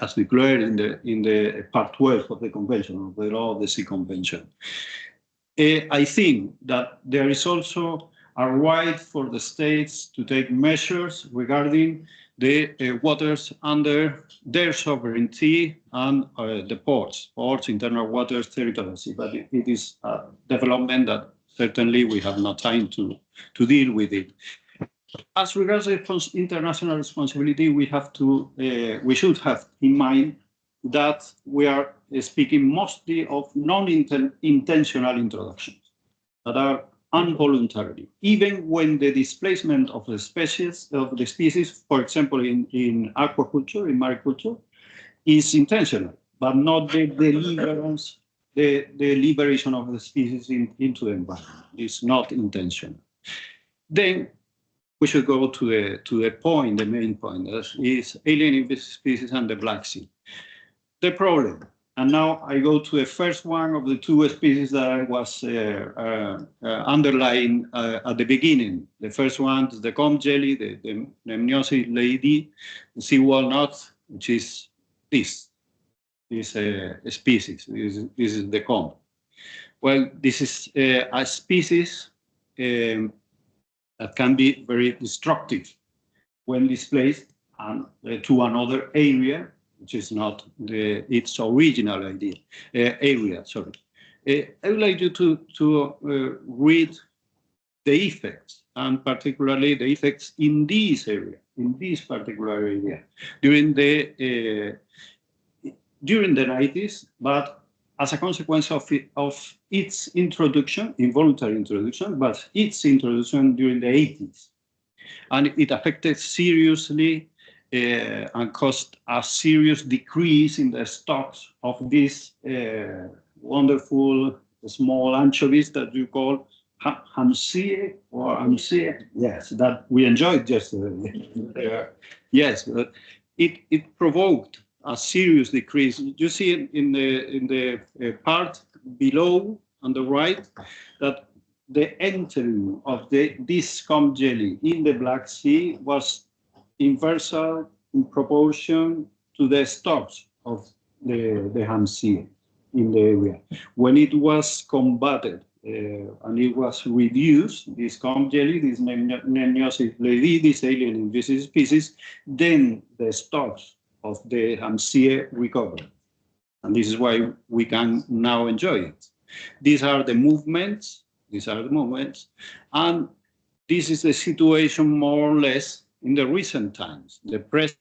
as declared in the part 12 of the Convention, of the Law of the Sea Convention. I think that there is also a right for the states to take measures regarding the waters under their sovereignty and the ports, internal waters, territorial sea. But it is a development that certainly we have no time to deal with it. As regards the international responsibility, we should have in mind that we are speaking mostly of non-intentional introductions that are involuntary, even when the displacement of the species, for example, in aquaculture, in mariculture, is intentional, but not the liberation of the species into the environment. It's not intentional. Then we should go to the point, the main point, that is alien invasive species and the Black Sea. the problem. And now I go to the first one of the two species that I was underlying at the beginning. The first one is the comb jelly, the Nemnosis lady, the sea walnut, which is this species. This is the comb. Well, this is a species that can be very destructive when displaced to another area, which is not its original area. Sorry. I would like you to read the effects, and particularly the effects in this area, in this particular area, during the 90s, but as a consequence of its introduction, involuntary introduction, but its introduction during the 80s. And it affected seriously and caused a serious decrease in the stocks of these wonderful small anchovies that you call hamsie or amsie. Yes, that we enjoyed yesterday. Yes, but it provoked a serious decrease. You see in the part below on the right that the entering of this comb jelly in the Black Sea was inversal in proportion to the stocks of the hamsie in the area. When it was combated and it was reduced, this comb jelly, this Nemnosis lady, this alien invasive species, then the stocks of the hamsie recovered. And this is why we can now enjoy it. These are the movements, and this is the situation more or less in the recent times. The press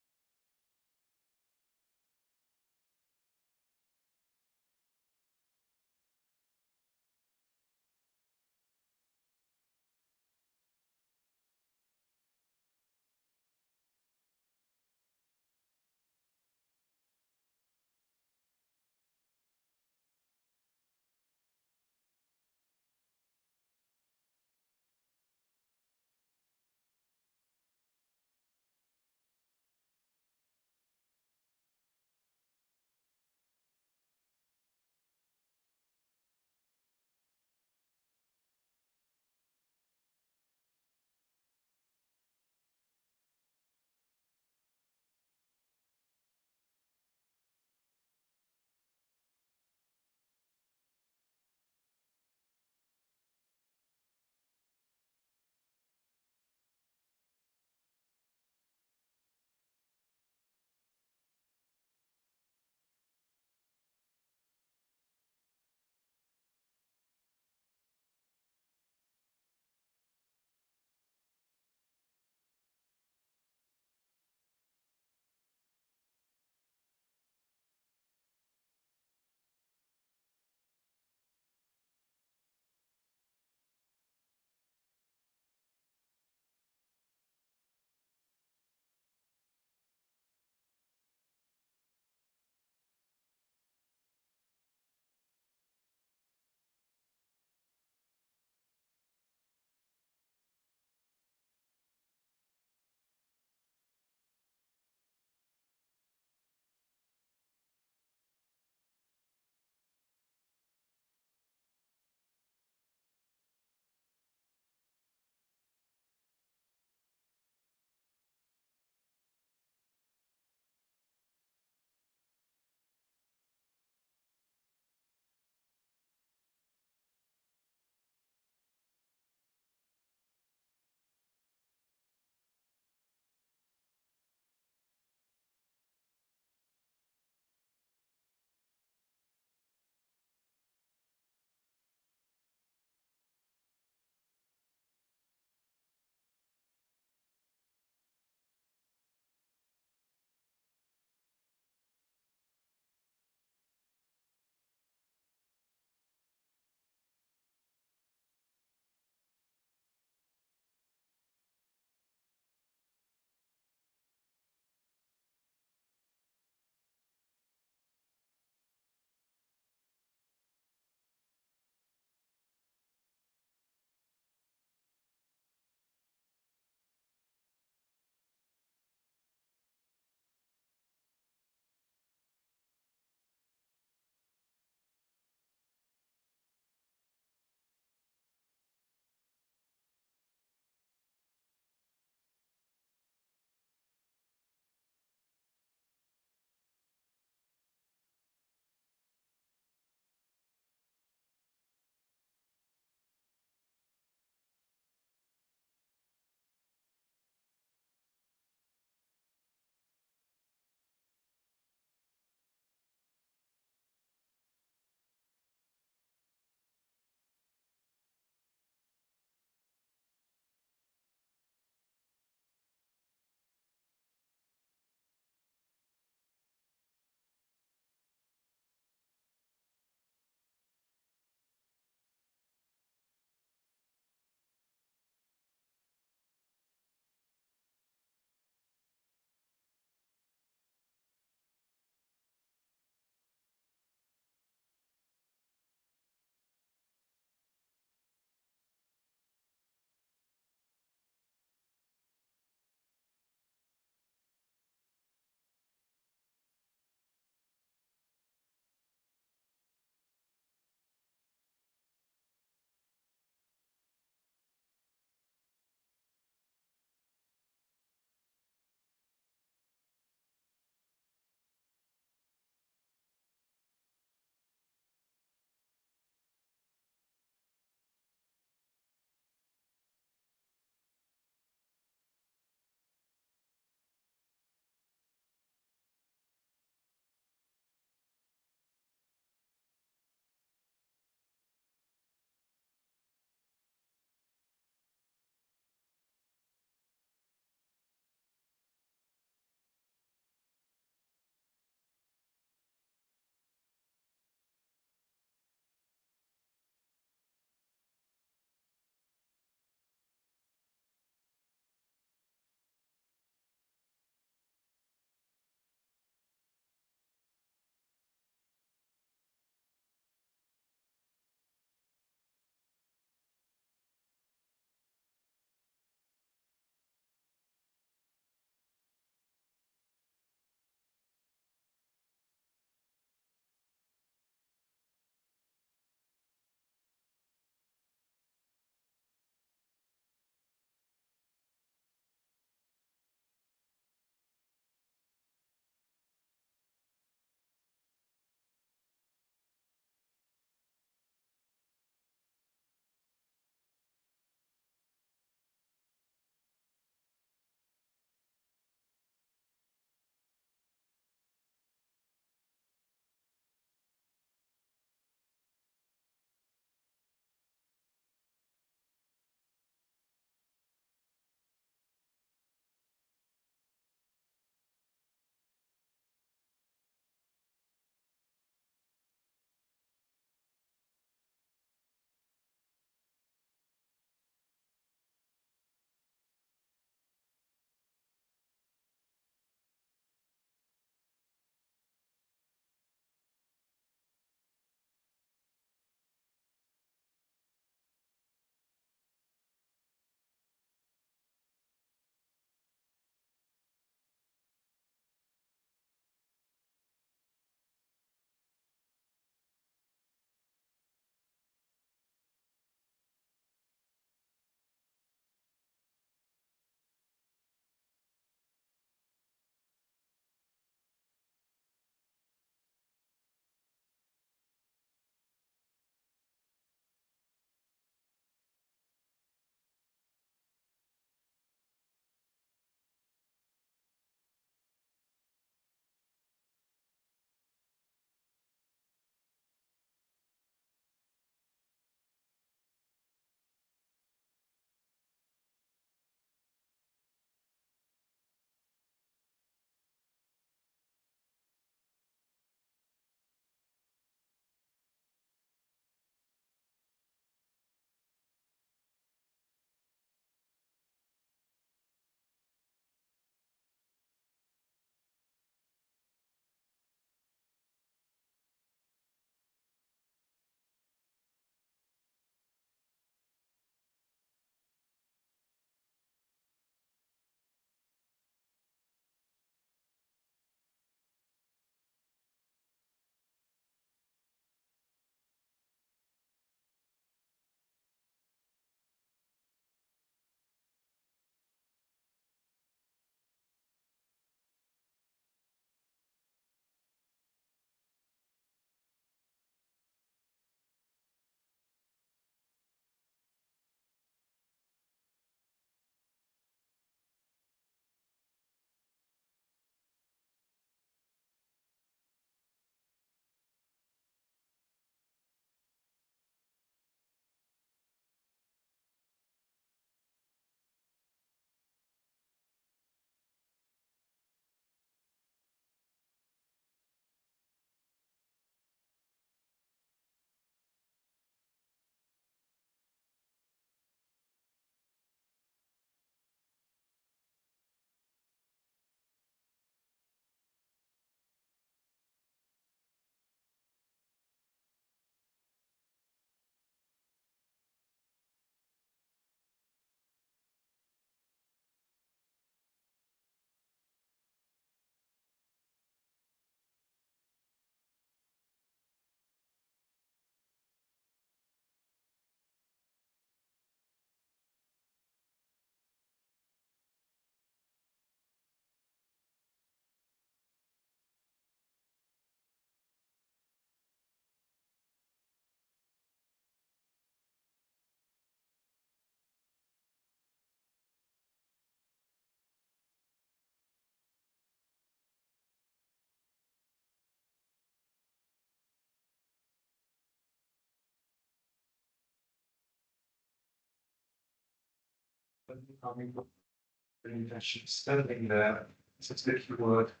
Standing there, it's a bit word.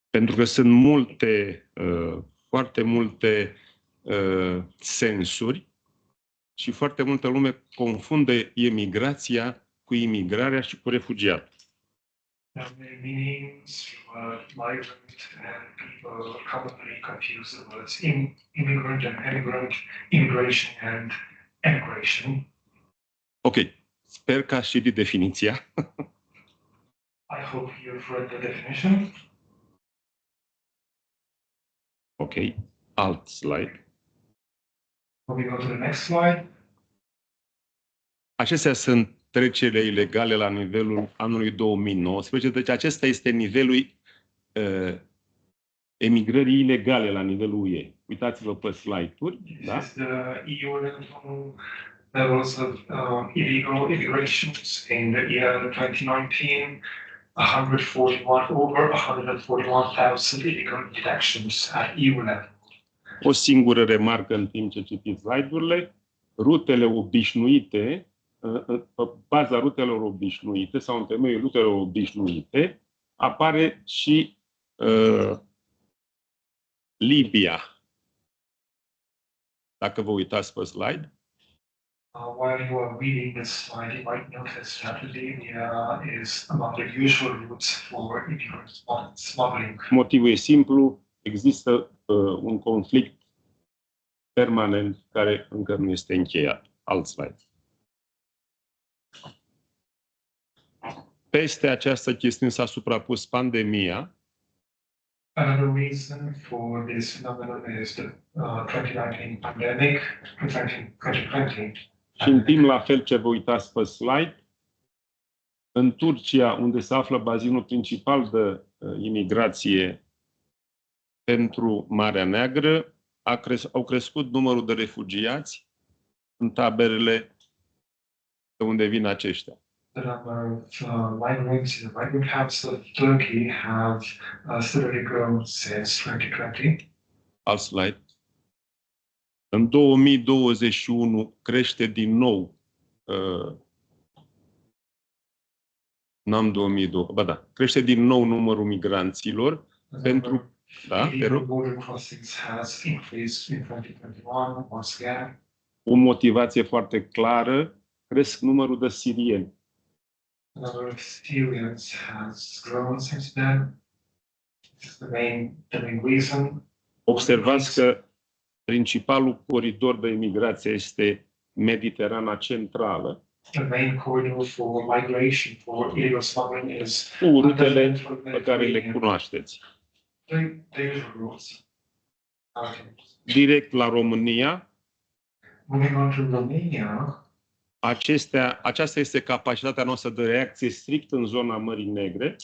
Pentru că sunt multe, foarte multe sensuri și foarte multă lume confundă emigrația cu imigrarea și cu refugiat. There are many meanings, migrant, and people commonly confuse the words immigrant and emigrant, immigration and emigration. Ok, sper că ați citit definiția. I hope you've read the definition. Ok, alt slide. We go to the next slide. Acestea sunt trecerile ilegale la nivelul anului 2019, deci acesta este nivelul emigrării ilegale la nivelul UE. Uitați-vă pe slide-uri. Da? Levels of illegal immigrations in the year 2019, over 141,000 illegal detections at EU level. O singură remarcă în timp ce citiți slide-urile, rutele obișnuite, pe baza rutelor obișnuite sau în temeiul rutelor obișnuite, apare și Libia. Dacă vă uitați pe slide. While you are reading this slide, you might notice that Libya is among the usual routes for illegal smuggling. Motivul e simplu, există un conflict permanent care încă nu este încheiat. Alt slide. Peste această chestiune s-a suprapus pandemia. Another reason for this phenomenon is the 2019 pandemic, 2020. Și în timp, la fel ce vă uitați pe slide, în Turcia, unde se află bazinul principal de imigrație pentru Marea Neagră, au crescut numărul de refugiați în taberele de unde vin aceștia. The number of migrants in the migrant camps of Turkey have steadily grown since 2020. Alt slide. În 2021 crește din nou, crește din nou numărul migranților pentru, da, o motivație foarte clară, cresc numărul de sirieni. The number of Syrians has grown since then. This is the main reason. Observați că principalul coridor de imigrație este Mediterana Centrală. The main corridor for migration for illegal smuggling is cu rutele pe care le cunoașteți. Direct la România. Moving on to Romania. Aceasta este capacitatea noastră de reacție strict în zona Mării Negre.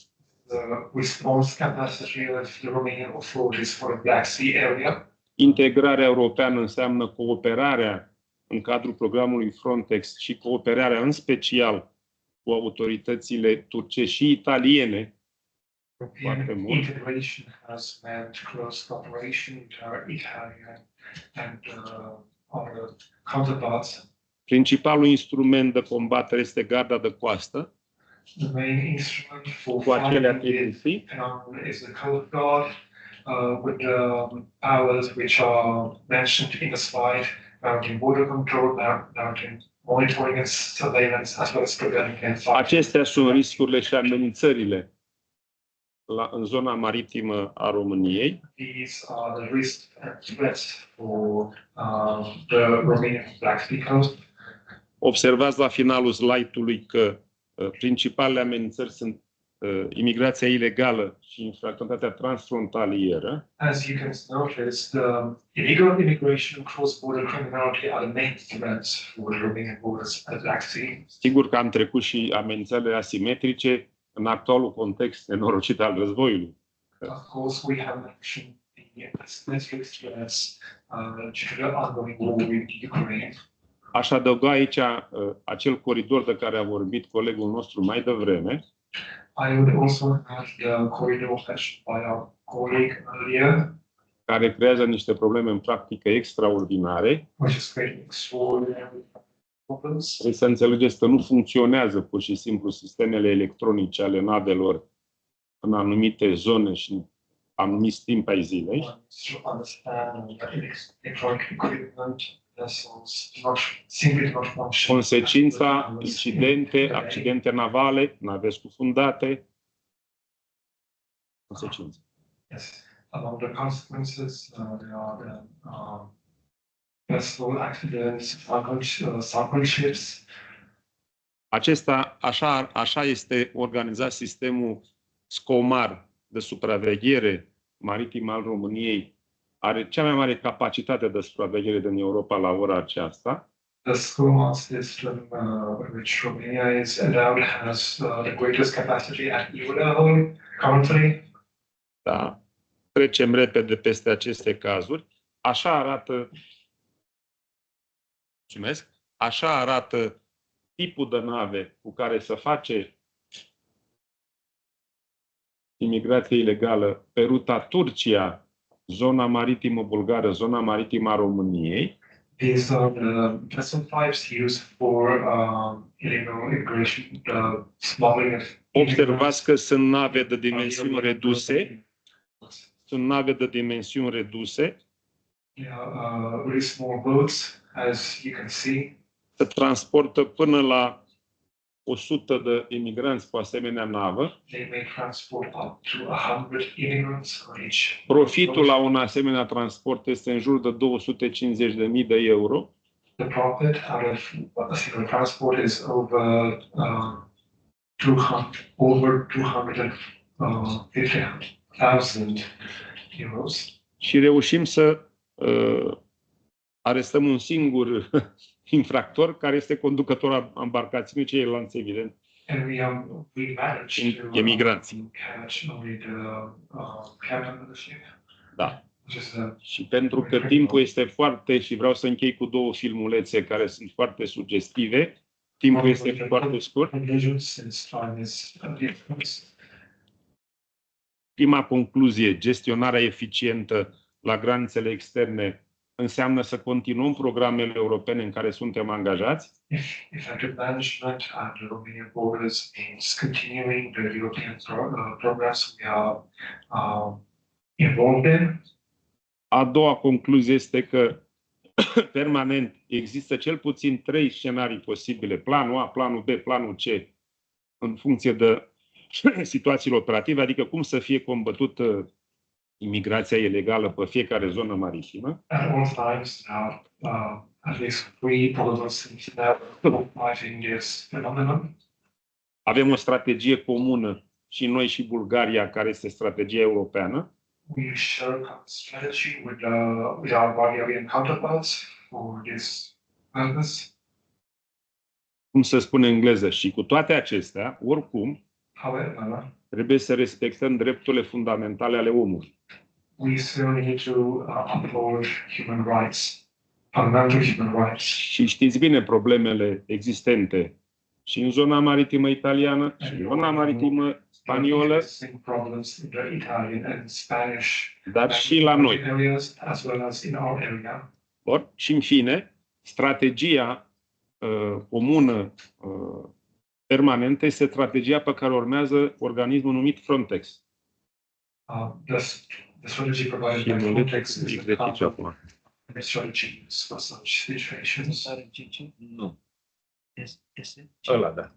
Integrarea europeană înseamnă cooperarea în cadrul programului Frontex și cooperarea în special cu autoritățile turcești și italiene. Foarte mult. Principalul instrument de combatere este garda de coastă. The main instrument for fighting is the Coast Guard, with the powers which are mentioned in the slide, mounting border control, mounting monitoring and surveillance, as well as preventing and fighting. Acestea sunt riscurile și amenințările în zona maritimă a României. These are the risks and threats for the Romanian Black Sea coast. Observați la finalul slide-ului că principalele amenințări sunt imigrația ilegală și infracționalitatea transfrontalieră. As you can notice, the illegal immigration, cross-border criminality are the main threats for the Romanian borders at Black Sea. Sigur că am trecut și amenințările asimetrice în actualul context nenorocit al războiului. Of course, we have mentioned the asymmetric threats due to the ongoing war in Ukraine. Aș adăuga aici acel coridor de care a vorbit colegul nostru mai devreme. I would also add the corridor mentioned by our colleague earlier, care creează niște probleme în practică extraordinare. Which is creating extraordinary problems. Trebuie să înțelegeți că nu funcționează pur și simplu sistemele electronice ale navelor în anumite zone și în anumiți timp ai zilei. To understand that electronic equipment vessels simply do not function. Consecința, accidente navale, nave scufundate. Consecințe. Yes. Among the consequences, there are the vessel accidents, sunken ships. Așa este organizat sistemul SCOMAR de supraveghere maritimă al României. Are cea mai mare capacitate de supraveghere din Europa la ora aceasta. The SCOMAR system, which Romania is endowed, has the greatest capacity at EU level currently. Da. Trecem repede peste aceste cazuri. Așa arată, mulțumesc, așa arată tipul de nave cu care se face imigrație ilegală pe ruta Turcia, zona maritimă bulgară, zona maritimă a României. These are the vessel types used for illegal immigration, smuggling of. Observați că sunt nave de dimensiuni reduse. Sunt nave de dimensiuni reduse. Really small boats, as you can see. Se transportă până la 100 de imigranți pe asemenea navă. They may transport up to 100 immigrants on each. Profitul la un asemenea transport este în jur de 250.000 de euro. The profit out of a single transport is over 250,000 euros. Și reușim să arestăm un singur infractor care este conducătorul embarcațiunii, ceilalți evident. And we managed to emigranți. catch only the captain of the ship. Da. Și pentru că timpul este foarte, și vreau să închei cu două filmulețe care sunt foarte sugestive, timpul este foarte scurt. Prima concluzie, gestionarea eficientă la granițele externe înseamnă să continuăm programele europene în care suntem angajați. Effective management at the Romanian borders means continuing the European programs we are involved in. A doua concluzie este că permanent există cel puțin 3 scenarii posibile, planul A, planul B, planul C, în funcție de situațiile operative, adică cum să fie combătută imigrația ilegală pe fiecare zonă maritimă. At all times now, at least 3 possible scenarios for fighting this phenomenon. Avem o strategie comună și noi și Bulgaria, care este strategia europeană. We share a strategy with our Bulgarian counterparts for this purpose. Cum se spune în engleză, și cu toate acestea, oricum, however, trebuie să respectăm drepturile fundamentale ale omului. We still need to uphold human rights, fundamental human rights. Și știți bine problemele existente și în zona maritimă italiană, și în zona maritimă spaniolă, dar și la noi. Bun? Și în fine, strategia comună permanentă este strategia pe care urmează organismul numit Frontex. The strategy provided by Frontex is the strategies for such situations. Nu. Ăla, da.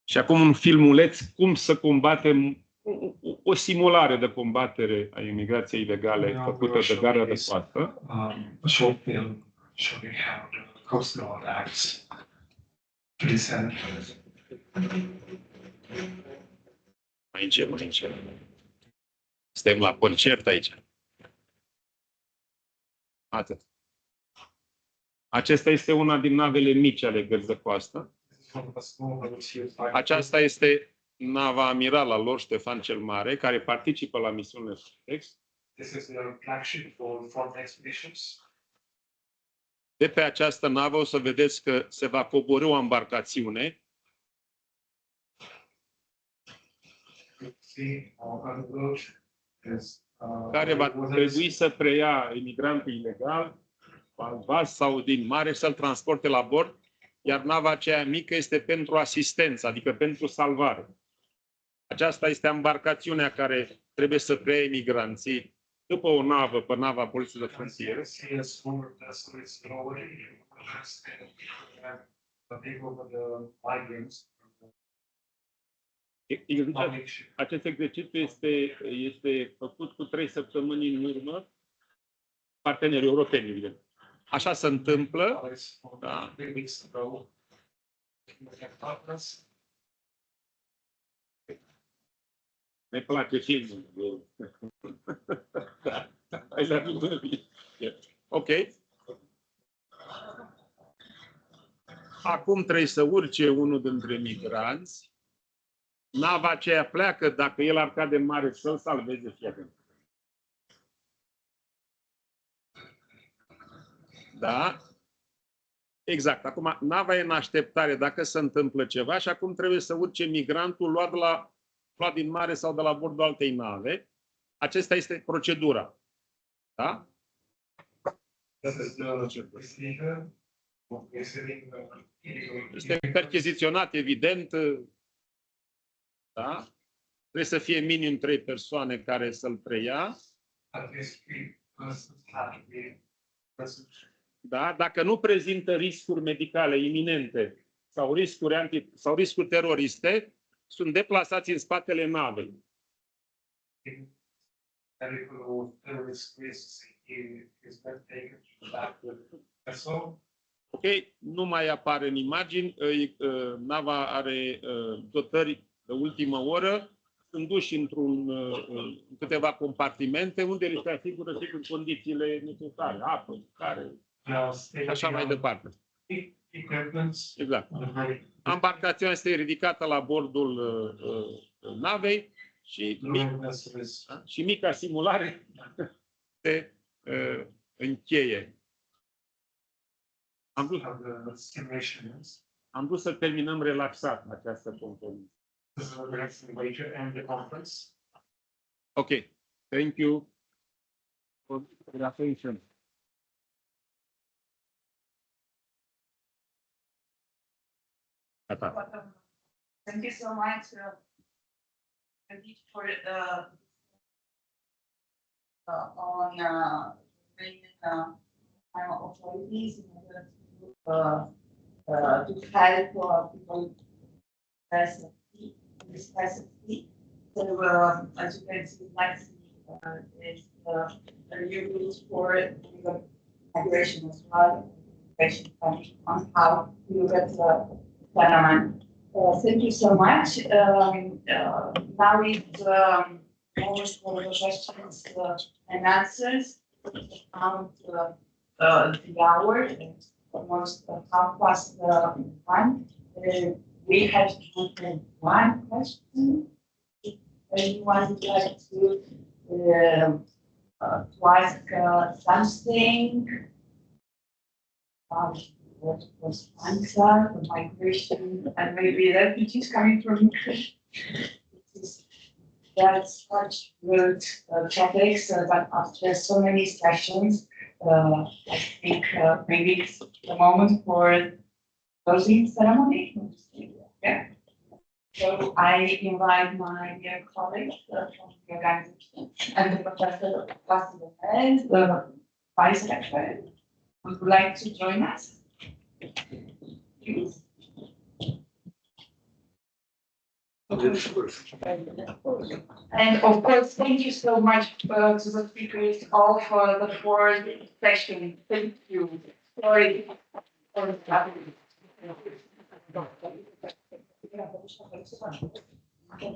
Și acum un filmuleț cum să combatem o simulare de combatere a imigrației ilegale făcută de Garda de Coastă. A short film showing how the Coast Guard acts to this end. Aici. Suntem la concert aici. Atât. Acesta este una din navele mici ale Gărzii de Coastă. Aceasta este nava amiral al lor, Ștefan cel Mare, care participă la misiunile Frontex. De pe această navă o să vedeți că se va coborî o embarcațiune care va trebui să preia imigrantul ilegal, vas sau din mare, să-l transporte la bord iar nava aceea mică este pentru asistență, adică pentru salvare. Aceasta este embarcațiunea care trebuie să preia migranții după o navă, pe nava Poliției de Frontieră. Acest exercițiu este făcut cu 3 săptămâni în urmă, partenerii europeni, evident. Așa se întâmplă. Da. Ne place filmul. Da. Ok. Acum trebuie să urce unul dintre migranți. Nava aceea pleacă, dacă el ar cade în mare, să-l salveze fiecare. Da? Exact. Acum, nava e în așteptare dacă se întâmplă ceva și acum trebuie să urce migrantul luat din mare sau de la bordul altei nave. Acesta este procedura. Da? Este percheziționat, evident. Da? Trebuie să fie minim 3 persoane care să-l preia. Da? Dacă nu prezintă riscuri medicale iminente sau riscuri teroriste, sunt deplasați în spatele navei. Ok, nu mai apare în imagini. Nava are dotări de ultimă oră. Sunt duși în câteva compartimente unde li se asigură sigur condițiile necesare, apă, care și așa mai departe. Exact. Embarcațiunea este ridicată la bordul navei și mica simulare se încheie. Am vrut să terminăm relaxat această conferință. Ok. Thank you for your attention. Thank you so much for on bringing authorities in order to help people with specificity. So as you can see, is a new rules for migration as well, on how to look at the phenomenon. Thank you so much. Now it's almost for the questions and answers. Around the hour, almost 1:30. We have one question. Anyone would like to ask something? What was answer, the migration, and maybe refugees coming from Ukraine? That's such good topics, but after so many sessions, I think maybe it's the moment for closing ceremony. Yeah. So I invite my dear colleagues from the organization and the professor and the vice rector who would like to join us. Please. And of course, thank you so much to the speakers all for the 4th session. Thank you. Sorry for having. Okay.